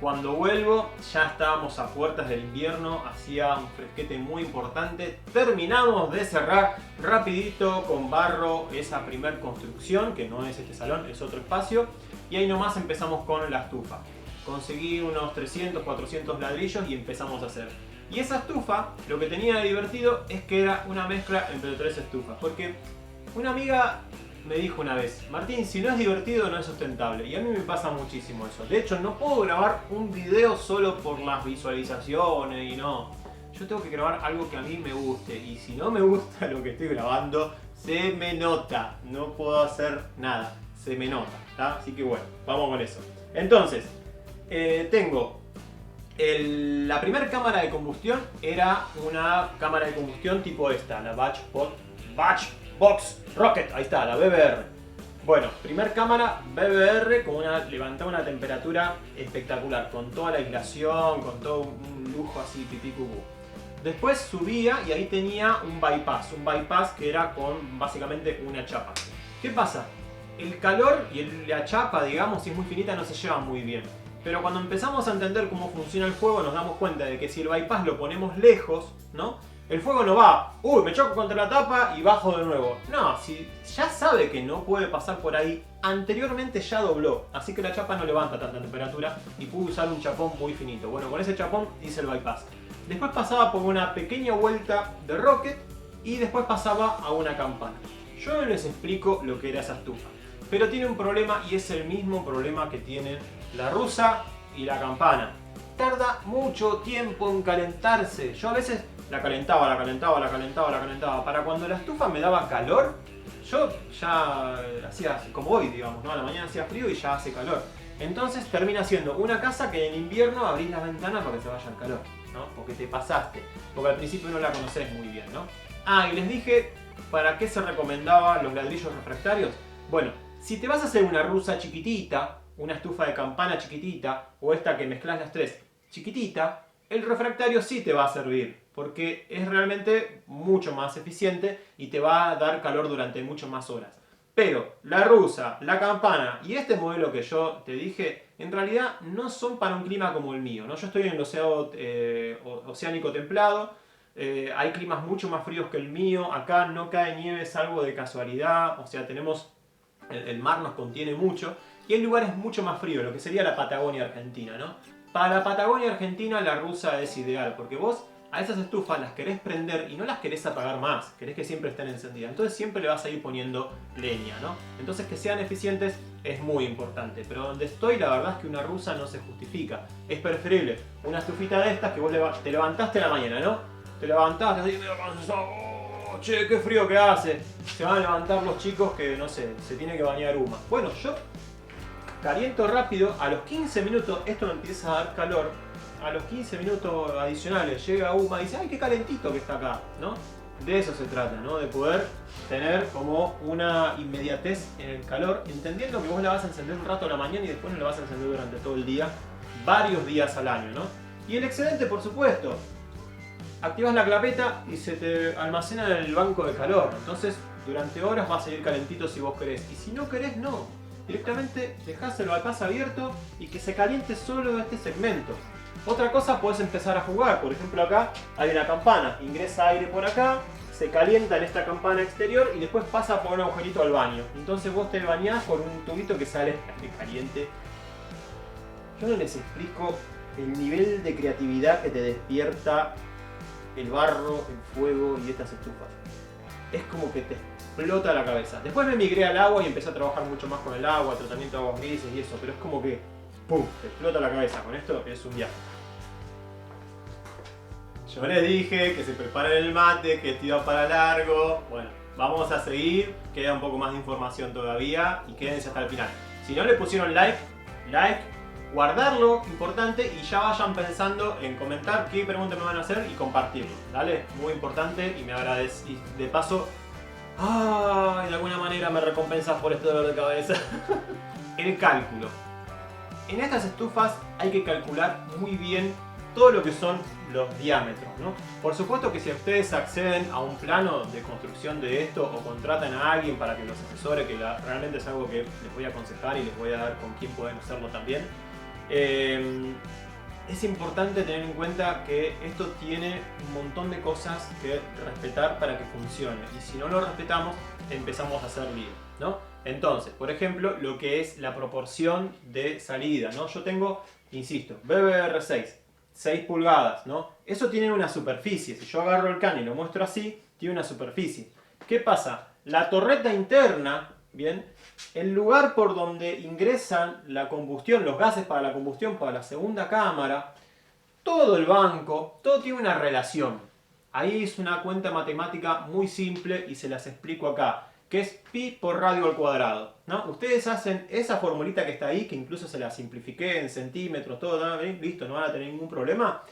Cuando vuelvo ya estábamos a puertas del invierno, hacía un fresquete muy importante. Terminamos de cerrar rapidito con barro esa primer construcción, que no es este salón, es otro espacio. Y ahí nomás empezamos con la estufa. Conseguí unos 300, 400 ladrillos y empezamos a hacer. Y esa estufa, lo que tenía de divertido es que era una mezcla entre tres estufas. Porque una amiga me dijo una vez, Martín, si no es divertido no es sustentable. Y a mí me pasa muchísimo eso. De hecho, no puedo grabar un video solo por las visualizaciones y no. Yo tengo que grabar algo que a mí me guste. Y si no me gusta lo que estoy grabando, se me nota. No puedo hacer nada. Se me nota. ¿Tá? Así que bueno, vamos con eso. Entonces, tengo la primera cámara de combustión. Era una cámara de combustión tipo esta, la Batch Box Rocket, ahí está, la BBR. Bueno, primer cámara BBR con levantaba una temperatura espectacular, con toda la aislación, con todo un lujo así pipí cucú. Después subía y ahí tenía un bypass que era con básicamente una chapa. ¿Qué pasa? El calor y la chapa, digamos, si es muy finita no se llevan muy bien. Pero cuando empezamos a entender cómo funciona el fuego nos damos cuenta de que si el bypass lo ponemos lejos, ¿no? El fuego no va, uy, me choco contra la tapa y bajo de nuevo. No, si ya sabe que no puede pasar por ahí, anteriormente ya dobló. Así que la chapa no levanta tanta temperatura y pude usar un chapón muy finito. Bueno, con ese chapón hice el bypass. Después pasaba por una pequeña vuelta de rocket y después pasaba a una campana. Yo no les explico lo que era esa estufa. Pero tiene un problema y es el mismo problema que tienen la rusa y la campana. Tarda mucho tiempo en calentarse. Yo a veces la calentaba. Para cuando la estufa me daba calor, yo ya hacía como hoy, digamos, ¿no? A la mañana hacía frío y ya hace calor. Entonces termina siendo una casa que en invierno abrís las ventanas para que se vaya el calor, ¿no? Porque te pasaste. Porque al principio no la conocés muy bien, ¿no? Ah, y les dije para qué se recomendaban los ladrillos refractarios. Bueno, si te vas a hacer una rusa chiquitita, una estufa de campana chiquitita, o esta que mezclas las tres chiquitita, el refractario sí te va a servir, porque es realmente mucho más eficiente y te va a dar calor durante muchas más horas. Pero la rusa, la campana y este modelo que yo te dije, en realidad no son para un clima como el mío, ¿no? Yo estoy en el océano oceánico templado, hay climas mucho más fríos que el mío, acá no cae nieve salvo de casualidad, o sea, tenemos el mar nos contiene mucho y el lugar es mucho más frío, lo que sería la Patagonia Argentina, ¿no? Para la Patagonia Argentina la rusa es ideal, porque vos a esas estufas las querés prender y no las querés apagar más, querés que siempre estén encendidas. Entonces siempre le vas a ir poniendo leña, ¿no? Entonces que sean eficientes es muy importante. Pero donde estoy, la verdad es que una rusa no se justifica. Es preferible una estufita de estas que vos te levantaste a la mañana, ¿no? Te levantaste así medio cansado. Oh, che, qué frío que hace. Se van a levantar los chicos que, no sé, se tiene que bañar Uma. Bueno, yo caliento rápido, a los 15 minutos esto me empieza a dar calor. A los 15 minutos adicionales llega Uma y dice, ¡ay, qué calentito que está acá! ¿No? De eso se trata, ¿no? De poder tener como una inmediatez en el calor, entendiendo que vos la vas a encender un rato a la mañana y después no la vas a encender durante todo el día, varios días al año, ¿no? Y el excedente, por supuesto, activas la clapeta y se te almacena en el banco de calor. Entonces, durante horas va a seguir calentito si vos querés. Y si no querés, no. Directamente dejás el bypass abierto y que se caliente solo este segmento. Otra cosa, puedes empezar a jugar. Por ejemplo, acá hay una campana. Ingresa aire por acá, se calienta en esta campana exterior y después pasa por un agujerito al baño. Entonces vos te bañás por un tubito que sale aire caliente. Yo no les explico el nivel de creatividad que te despierta el barro, el fuego y estas estufas. Es como que te explota la cabeza. Después me migré al agua y empecé a trabajar mucho más con el agua, tratamiento de aguas grises y eso, pero es como que ¡pum! Te explota la cabeza. Con esto es un viaje. Yo les dije que se preparen el mate, que esto iba para largo. Bueno, vamos a seguir. Queda un poco más de información todavía y quédense hasta el final. Si no le pusieron like, guardarlo, importante, y ya vayan pensando en comentar qué preguntas me van a hacer y compartirlo. Dale, muy importante y me agradezco. Y de paso, de alguna manera me recompensas por este dolor de cabeza. El cálculo. En estas estufas hay que calcular muy bien todo lo que son los diámetros, ¿no? Por supuesto que si ustedes acceden a un plano de construcción de esto o contratan a alguien para que los asesore, que realmente es algo que les voy a aconsejar y les voy a dar con quién pueden hacerlo también, es importante tener en cuenta que esto tiene un montón de cosas que respetar para que funcione, y si no lo respetamos empezamos a hacer lío, ¿no? Entonces, por ejemplo, lo que es la proporción de salida, ¿no? Yo tengo, insisto, BBR6, 6 pulgadas, ¿no? Eso tiene una superficie. Si yo agarro el caño y lo muestro así, tiene una superficie. ¿Qué pasa? La torreta interna, ¿bien? El lugar por donde ingresan la combustión, los gases para la combustión, para la segunda cámara, todo el banco, todo tiene una relación. Ahí es una cuenta matemática muy simple y se las explico acá, que es pi por radio al cuadrado, ¿no? Ustedes hacen esa formulita que está ahí, que incluso se la simplifiqué en centímetros, todo, ¿no? Listo, no van a tener ningún problema.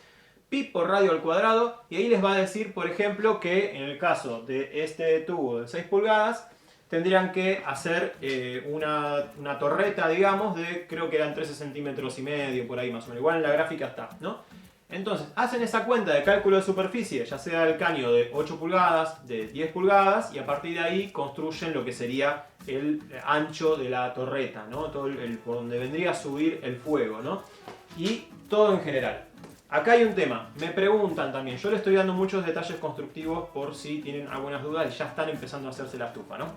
Pi por radio al cuadrado, y ahí les va a decir, por ejemplo, que en el caso de este tubo de 6 pulgadas, tendrían que hacer una torreta, digamos, de, creo que eran 13 centímetros y medio, por ahí más o menos. Igual en la gráfica está, ¿no? Entonces, hacen esa cuenta de cálculo de superficie, ya sea el caño de 8 pulgadas, de 10 pulgadas, y a partir de ahí construyen lo que sería el ancho de la torreta, ¿no? Todo por donde vendría a subir el fuego, ¿no? Y todo en general. Acá hay un tema, me preguntan también, yo les estoy dando muchos detalles constructivos por si tienen algunas dudas y ya están empezando a hacerse la estufa, ¿no?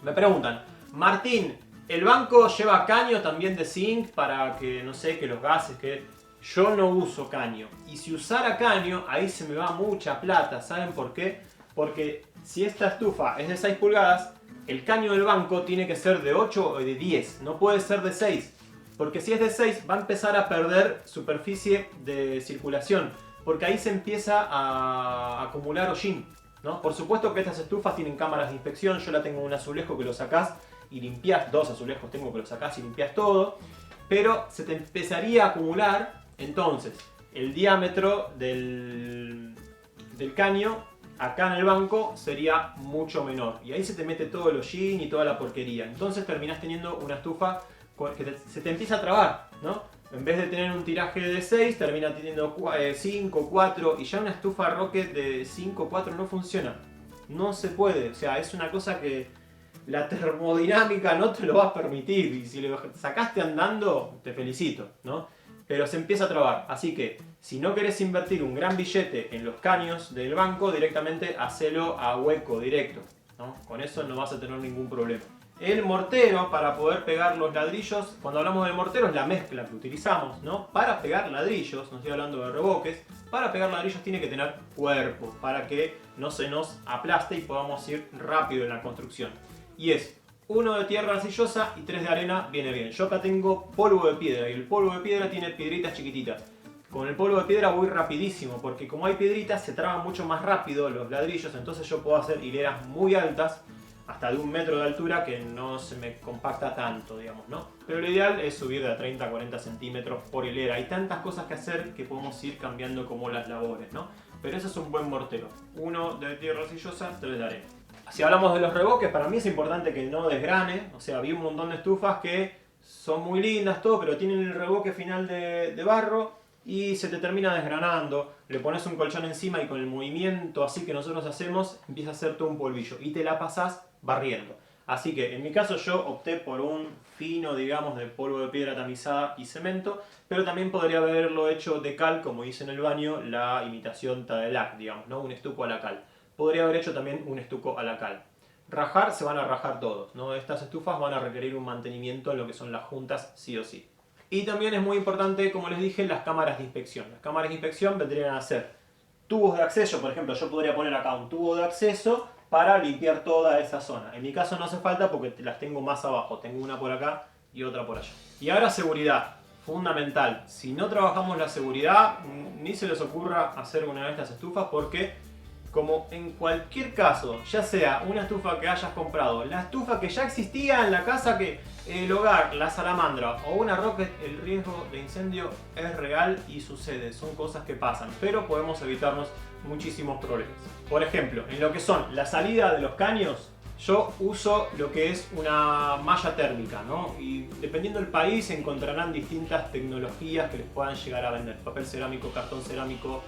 Me preguntan, Martín, ¿el banco lleva caño también de zinc para que, no sé, que los gases, que... Yo no uso caño, y si usara caño, ahí se me va mucha plata. ¿Saben por qué? Porque si esta estufa es de 6 pulgadas, el caño del banco tiene que ser de 8 o de 10, no puede ser de 6. Porque si es de 6 va a empezar a perder superficie de circulación, porque ahí se empieza a acumular hollín, ¿no? Por supuesto que estas estufas tienen cámaras de inspección, yo la tengo un azulejo que lo sacás y limpiás, 2 azulejos tengo que lo sacás y limpiás todo, pero se te empezaría a acumular. Entonces, el diámetro del caño acá en el banco sería mucho menor. Y ahí se te mete todo el hollín y toda la porquería. Entonces terminás teniendo una estufa que se te empieza a trabar, ¿no? En vez de tener un tiraje de 6, termina teniendo 5, 4. Y ya una estufa Rocket de 5, 4 no funciona. No se puede. O sea, es una cosa que la termodinámica no te lo va a permitir. Y si lo sacaste andando, te felicito, ¿no? Pero se empieza a trabar, así que si no querés invertir un gran billete en los caños del banco, directamente hacelo a hueco directo, ¿no? Con eso no vas a tener ningún problema. el mortero para poder pegar los ladrillos. Cuando hablamos del mortero es la mezcla que utilizamos, ¿no? Para pegar ladrillos, no estoy hablando de revoques. Para pegar ladrillos tiene que tener cuerpo para que no se nos aplaste y podamos ir rápido en la construcción. Y es 1 de tierra arcillosa y 3 de arena viene bien. Yo acá tengo polvo de piedra y el polvo de piedra tiene piedritas chiquititas. Con el polvo de piedra voy rapidísimo porque como hay piedritas se traban mucho más rápido los ladrillos, entonces yo puedo hacer hileras muy altas, hasta de 1 metro de altura, que no se me compacta tanto, digamos, ¿no? Pero lo ideal es subir de 30 a 40 centímetros por hilera. Hay tantas cosas que hacer que podemos ir cambiando como las labores, ¿no? Pero ese es un buen mortero. 1 de tierra arcillosa, 3 de arena. Si hablamos de los revoques, para mí es importante que no desgrane. O sea, vi un montón de estufas que son muy lindas, todo, pero tienen el revoque final de barro y se te termina desgranando. Le pones un colchón encima y con el movimiento así que nosotros hacemos, empieza a hacer todo un polvillo y te la pasás barriendo. Así que en mi caso yo opté por un fino, digamos, de polvo de piedra tamizada y cemento, pero también podría haberlo hecho de cal, como hice en el baño, la imitación Tadelac, digamos, ¿no? Un estuco a la cal. Podría haber hecho también un estuco a la cal. Rajar se van a rajar todos, ¿no? Estas estufas van a requerir un mantenimiento en lo que son las juntas sí o sí. Y también es muy importante, como les dije, las cámaras de inspección. Las cámaras de inspección vendrían a ser tubos de acceso. Por ejemplo, yo podría poner acá un tubo de acceso para limpiar toda esa zona. En mi caso no hace falta porque las tengo más abajo. Tengo una por acá y otra por allá. Y ahora seguridad. Fundamental. Si no trabajamos la seguridad, ni se les ocurra hacer una de estas estufas porque, como en cualquier caso, ya sea una estufa que hayas comprado, la estufa que ya existía en la casa, que el hogar, la salamandra o una rocket, el riesgo de incendio es real y sucede, son cosas que pasan, pero podemos evitarnos muchísimos problemas. Por ejemplo, en lo que son la salida de los caños, yo uso lo que es una malla térmica, ¿no? Y dependiendo del país encontrarán distintas tecnologías que les puedan llegar a vender. Papel cerámico, cartón cerámico,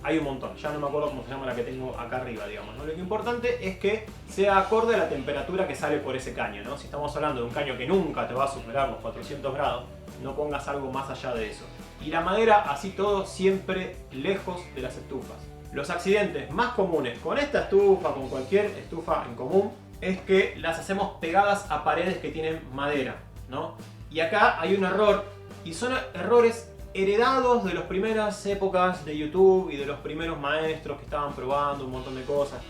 hay un montón. Ya no me acuerdo cómo se llama la que tengo acá arriba, digamos, ¿no? Lo que importante es que sea acorde a la temperatura que sale por ese caño, ¿no? Si estamos hablando de un caño que nunca te va a superar los 400 grados, no pongas algo más allá de eso. Y la madera, así todo, siempre lejos de las estufas. Los accidentes más comunes con esta estufa, con cualquier estufa en común, es que las hacemos pegadas a paredes que tienen madera, ¿no? Y acá hay un error, y son errores heredados de las primeras épocas de YouTube y de los primeros maestros que estaban probando un montón de cosas.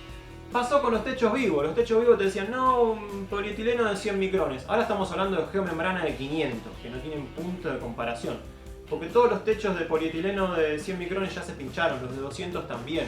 Pasó con los techos vivos. Los techos vivos te decían, no, polietileno de 100 micrones. Ahora estamos hablando de geomembrana de 500, que no tienen punto de comparación. Porque todos los techos de polietileno de 100 micrones ya se pincharon, los de 200 también.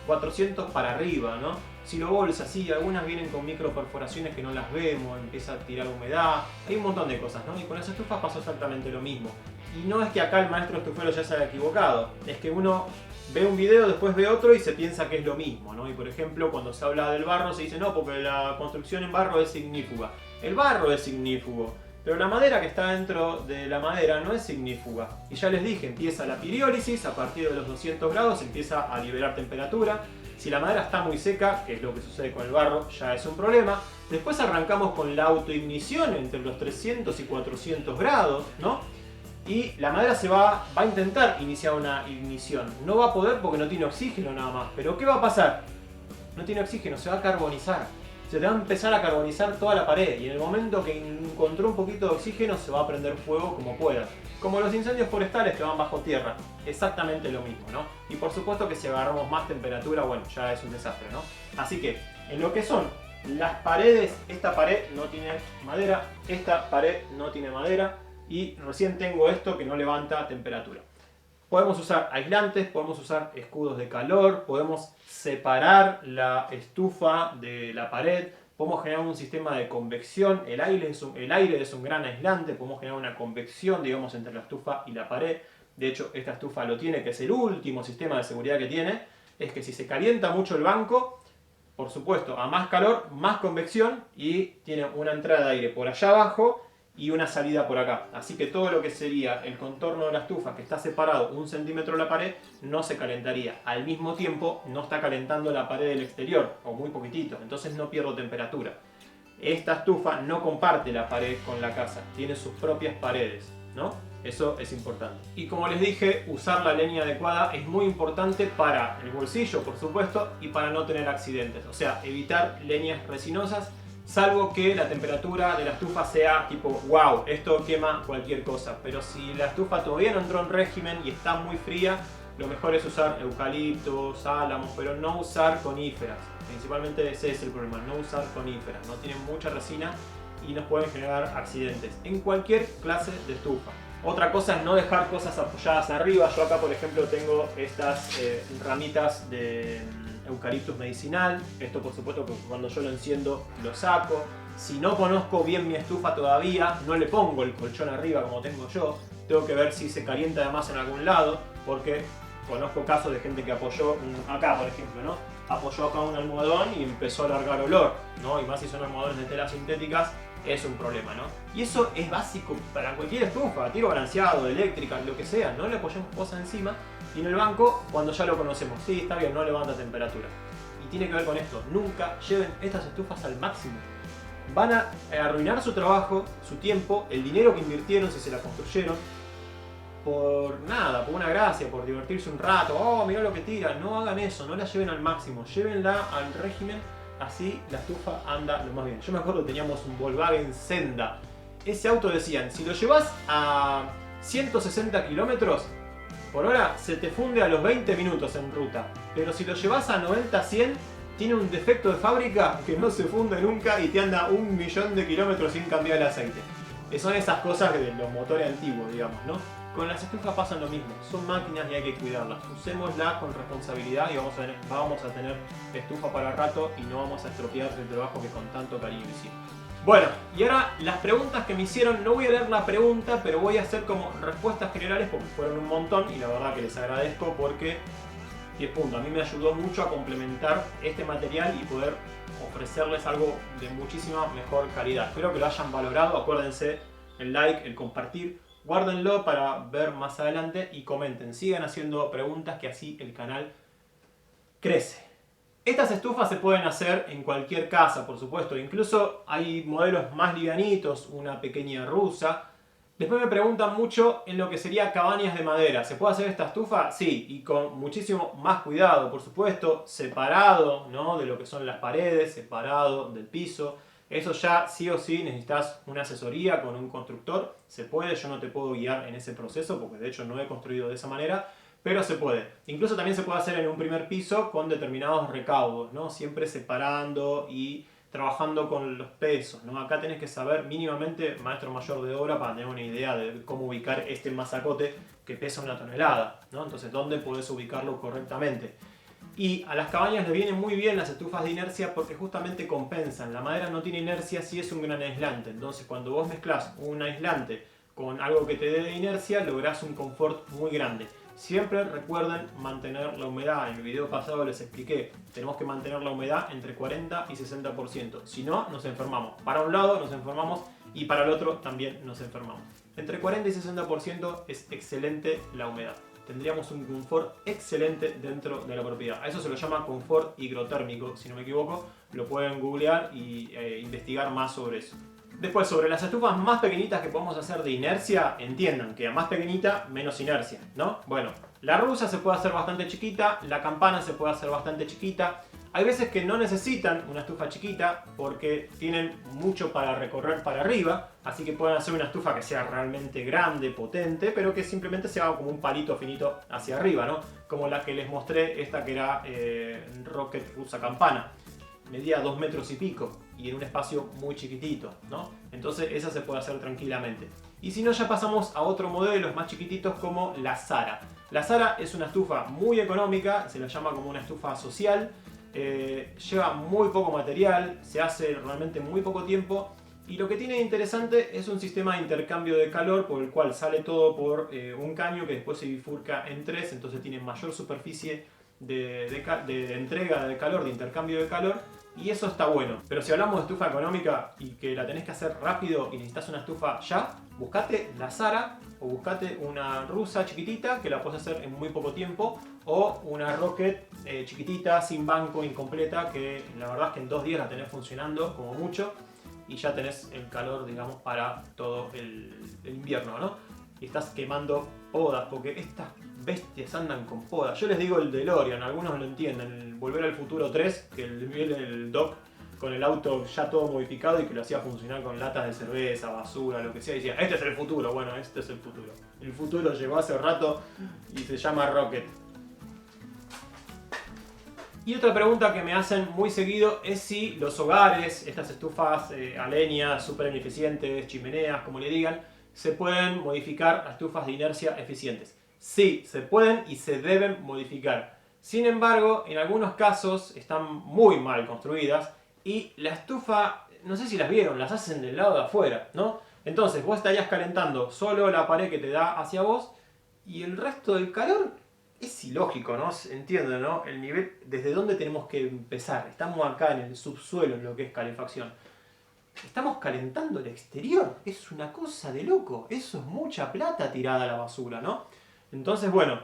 400 para arriba, ¿no? Silobolsas, sí, algunas vienen con microperforaciones que no las vemos, empieza a tirar humedad, hay un montón de cosas, ¿no? Y con las estufas pasó exactamente lo mismo. Y no es que acá el maestro estufero ya se haya equivocado, es que uno ve un video, después ve otro y se piensa que es lo mismo, ¿no? Y por ejemplo, cuando se habla del barro se dice, no, porque la construcción en barro es ignífuga. El barro es ignífugo, pero la madera que está dentro de la madera no es ignífuga. Y ya les dije, empieza la piriólisis, a partir de los 200 grados empieza a liberar temperatura. Si la madera está muy seca, que es lo que sucede con el barro, ya es un problema. Después arrancamos con la autoignición entre los 300 y 400 grados, ¿no? Y la madera va a intentar iniciar una ignición. No va a poder porque no tiene oxígeno nada más. Pero ¿qué va a pasar? No tiene oxígeno, se va a carbonizar. Se te va a empezar a carbonizar toda la pared. Y en el momento que encontró un poquito de oxígeno se va a prender fuego como pueda. Como los incendios forestales que van bajo tierra. Exactamente lo mismo, ¿no? Y por supuesto que si agarramos más temperatura, bueno, ya es un desastre, ¿no? Así que, en lo que son las paredes, esta pared no tiene madera, esta pared no tiene madera. Y recién tengo esto que no levanta temperatura. Podemos usar aislantes, podemos usar escudos de calor, podemos separar la estufa de la pared, podemos generar un sistema de convección, el aire es un gran aislante, podemos generar una convección, digamos, entre la estufa y la pared. De hecho, esta estufa lo tiene, que es el último sistema de seguridad que tiene, es que si se calienta mucho el banco, por supuesto, a más calor, más convección y tiene una entrada de aire por allá abajo y una salida por acá. Así que todo lo que sería el contorno de la estufa, que está separado 1 centímetro de la pared, no se calentaría. Al mismo tiempo, no está calentando la pared del exterior, o muy poquitito, entonces no pierdo temperatura. Esta estufa no comparte la pared con la casa, tiene sus propias paredes, ¿no? Eso es importante. Y como les dije, usar la leña adecuada es muy importante para el bolsillo, por supuesto, y para no tener accidentes. O sea, evitar leñas resinosas salvo que la temperatura de la estufa sea tipo wow, esto quema cualquier cosa. Pero si la estufa todavía no entró en régimen y está muy fría, lo mejor es usar eucaliptos, álamos, pero no usar coníferas. Principalmente ese es el problema, no usar coníferas. No tienen mucha resina y nos pueden generar accidentes en cualquier clase de estufa. Otra cosa es no dejar cosas apoyadas arriba. Yo acá, por ejemplo, tengo estas ramitas de eucaliptus medicinal. Esto, por supuesto, que cuando yo lo enciendo lo saco. Si no conozco bien mi estufa todavía, no le pongo el colchón arriba como tengo yo. Tengo que ver si se calienta además en algún lado, porque conozco casos de gente que apoyó, acá por ejemplo, ¿no? Apoyó acá un almohadón y empezó a largar olor, ¿no? Y más si son almohadones de telas sintéticas, es un problema, ¿no? Y eso es básico para cualquier estufa, tiro balanceado, eléctrica, lo que sea. No le apoyemos cosas encima y en el banco cuando ya lo conocemos. Sí, está bien, no levanta temperatura. Y tiene que ver con esto, nunca lleven estas estufas al máximo. Van a arruinar su trabajo, su tiempo, el dinero que invirtieron si se la construyeron, por nada, por una gracia, por divertirse un rato. Oh, mirá lo que tira. No hagan eso, no la lleven al máximo, llévenla al régimen, así la estufa anda lo más bien. Yo me acuerdo que teníamos un Volkswagen Senda. Ese auto decían, si lo llevas a 160 km por hora, se te funde a los 20 minutos en ruta. Pero si lo llevas a 90-100, tiene un defecto de fábrica que no se funde nunca y te anda 1.000.000 de kilómetros sin cambiar el aceite. Son esas cosas de los motores antiguos, digamos, ¿no? Con las estufas pasan lo mismo, son máquinas y hay que cuidarlas. Usémoslas con responsabilidad y vamos a tener estufa para rato y no vamos a estropear el trabajo que con tanto cariño hicimos. Bueno, y ahora las preguntas que me hicieron, no voy a leer la pregunta, pero voy a hacer como respuestas generales porque fueron un montón y la verdad que les agradezco porque 10 puntos. A mí me ayudó mucho a complementar este material y poder ofrecerles algo de muchísima mejor calidad. Espero que lo hayan valorado, acuérdense el like, el compartir. Guárdenlo para ver más adelante y comenten. Sigan haciendo preguntas que así el canal crece. Estas estufas se pueden hacer en cualquier casa, por supuesto. Incluso hay modelos más livianitos, una pequeña rusa. Después me preguntan mucho en lo que sería cabañas de madera. ¿Se puede hacer esta estufa? Sí, y con muchísimo más cuidado, por supuesto. Separado, ¿no?, de lo que son las paredes, separado del piso. Eso ya sí o sí necesitas una asesoría con un constructor. Se puede, yo no te puedo guiar en ese proceso porque de hecho no he construido de esa manera, pero se puede. Incluso también se puede hacer en un primer piso con determinados recaudos, ¿no? Siempre separando y trabajando con los pesos, ¿no? Acá tenés que saber mínimamente, maestro mayor de obra, para tener una idea de cómo ubicar este mazacote que pesa 1 tonelada, ¿no? Entonces, ¿dónde podés ubicarlo correctamente? Y a las cabañas les vienen muy bien las estufas de inercia porque justamente compensan. La madera no tiene inercia si es un gran aislante. Entonces cuando vos mezclas un aislante con algo que te dé inercia, lográs un confort muy grande. Siempre recuerden mantener la humedad. En el video pasado les expliqué, tenemos que mantener la humedad entre 40 y 60%. Si no, nos enfermamos. Para un lado nos enfermamos y para el otro también nos enfermamos. Entre 40 y 60% es excelente la humedad. Tendríamos un confort excelente dentro de la propiedad. A eso se lo llama confort higrotérmico, si no me equivoco. Lo pueden googlear y investigar más sobre eso. Después, sobre las estufas más pequeñitas que podemos hacer de inercia, entiendan que a más pequeñita, menos inercia, ¿no? Bueno, la rusa se puede hacer bastante chiquita, la campana se puede hacer bastante chiquita. Hay veces que no necesitan una estufa chiquita porque tienen mucho para recorrer para arriba, así que pueden hacer una estufa que sea realmente grande, potente, pero que simplemente se haga como un palito finito hacia arriba, ¿no? Como la que les mostré, esta que era Rocket rusa campana. Medía 2 metros y pico y en un espacio muy chiquitito, ¿no? Entonces esa se puede hacer tranquilamente. Y si no, ya pasamos a otro modelo más chiquititos como la Sara. La Sara es una estufa muy económica, se la llama como una estufa social. Lleva muy poco material, se hace realmente muy poco tiempo y lo que tiene de interesante es un sistema de intercambio de calor por el cual sale todo por un caño que después se bifurca en 3, entonces tiene mayor superficie de entrega de calor, de intercambio de calor, y eso está bueno. Pero si hablamos de estufa económica y que la tenés que hacer rápido y necesitas una estufa ya, buscate la Sara o buscate una rusa chiquitita que la puedes hacer en muy poco tiempo, o una Rocket chiquitita, sin banco, incompleta, que la verdad es que en 2 días la tenés funcionando como mucho y ya tenés el calor, digamos, para todo el invierno, ¿no? Y estás quemando podas, porque estas bestias andan con podas. Yo les digo el DeLorean, algunos lo entienden, el Volver al Futuro 3, que el Doc con el auto ya todo modificado y que lo hacía funcionar con latas de cerveza, basura, lo que sea, y decía, este es el futuro. Bueno, este es el futuro. El futuro llegó hace rato y se llama Rocket. Y otra pregunta que me hacen muy seguido es si los hogares, estas estufas a leña súper ineficientes, chimeneas, como le digan, se pueden modificar a estufas de inercia eficientes. Sí, se pueden y se deben modificar. Sin embargo, en algunos casos están muy mal construidas y la estufa, no sé si las vieron, las hacen del lado de afuera, ¿no? Entonces vos estarías calentando solo la pared que te da hacia vos y el resto del calor es ilógico, ¿no? Entienden, ¿no? El nivel, desde dónde tenemos que empezar. Estamos acá en el subsuelo, en lo que es calefacción. Estamos calentando el exterior. Es una cosa de loco. Eso es mucha plata tirada a la basura, ¿no? Entonces, bueno,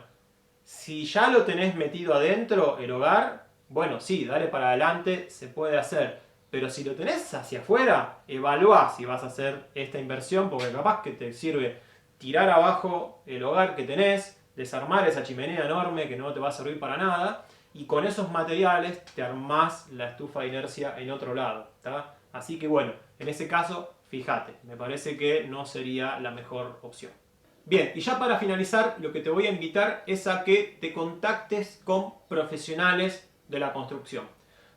si ya lo tenés metido adentro, el hogar, bueno, sí, dale para adelante, se puede hacer. Pero si lo tenés hacia afuera, evaluá si vas a hacer esta inversión, porque capaz que te sirve tirar abajo el hogar que tenés, desarmar esa chimenea enorme que no te va a servir para nada, y con esos materiales te armás la estufa de inercia en otro lado, ¿tá? Así que bueno, en ese caso, fíjate, me parece que no sería la mejor opción. Bien, y ya para finalizar, lo que te voy a invitar es a que te contactes con profesionales de la construcción.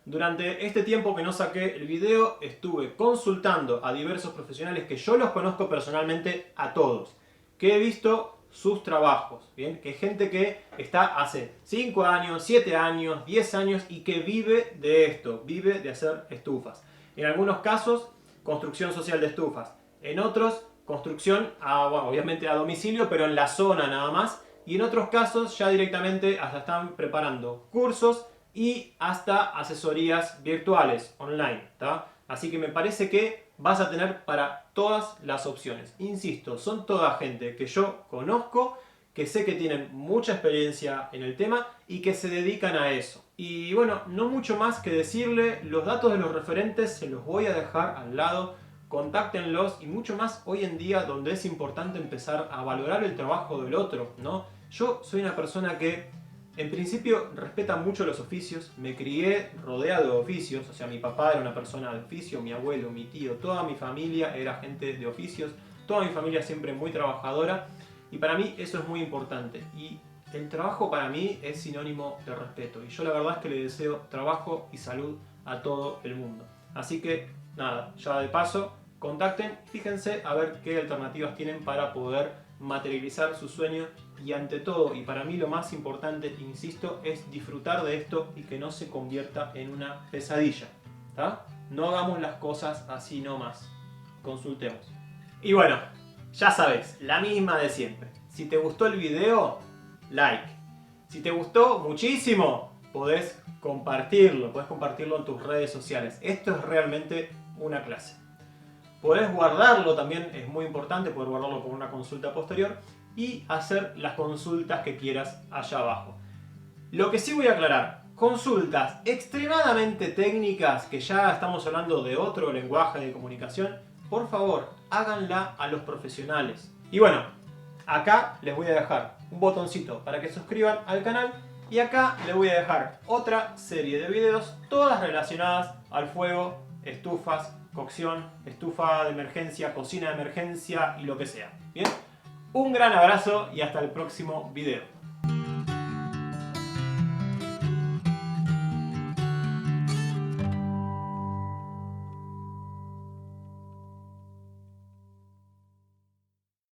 Durante este tiempo que no saqué el video, estuve consultando a diversos profesionales que yo los conozco personalmente a todos, que he visto sus trabajos, ¿bien? Que gente que está hace 5 años, 7 años, 10 años y que vive de esto, vive de hacer estufas. En algunos casos, construcción social de estufas. En otros, construcción, bueno, obviamente a domicilio, pero en la zona nada más. Y en otros casos, ya directamente hasta están preparando cursos y hasta asesorías virtuales, online, ¿tá? Así que me parece que vas a tener para todas las opciones. Insisto, son toda gente que yo conozco, que sé que tienen mucha experiencia en el tema y que se dedican a eso. Y bueno, no mucho más que decirle, los datos de los referentes se los voy a dejar al lado, contáctenlos y mucho más hoy en día donde es importante empezar a valorar el trabajo del otro, ¿no? Yo soy una persona que en principio respeta mucho los oficios, me crié rodeado de oficios, o sea, mi papá era una persona de oficio, mi abuelo, mi tío, toda mi familia era gente de oficios, toda mi familia siempre muy trabajadora y para mí eso es muy importante y el trabajo para mí es sinónimo de respeto y yo la verdad es que le deseo trabajo y salud a todo el mundo. Así que nada, ya de paso, contacten, fíjense a ver qué alternativas tienen para poder materializar su sueño y ante todo, y para mí lo más importante, insisto, es disfrutar de esto y que no se convierta en una pesadilla, ¿tá? No hagamos las cosas así nomás, consultemos. Y bueno, ya sabes, la misma de siempre. Si te gustó el video, like. Si te gustó muchísimo, podés compartirlo en tus redes sociales. Esto es realmente una clase. Podés guardarlo también, es muy importante poder guardarlo con una consulta posterior y hacer las consultas que quieras allá abajo. Lo que sí voy a aclarar, consultas extremadamente técnicas, que ya estamos hablando de otro lenguaje de comunicación, por favor, háganla a los profesionales. Y bueno, acá les voy a dejar un botoncito para que se suscriban al canal y acá les voy a dejar otra serie de videos, todas relacionadas al fuego, estufas, cocción, estufa de emergencia, cocina de emergencia y lo que sea. ¿Bien? Un gran abrazo y hasta el próximo video.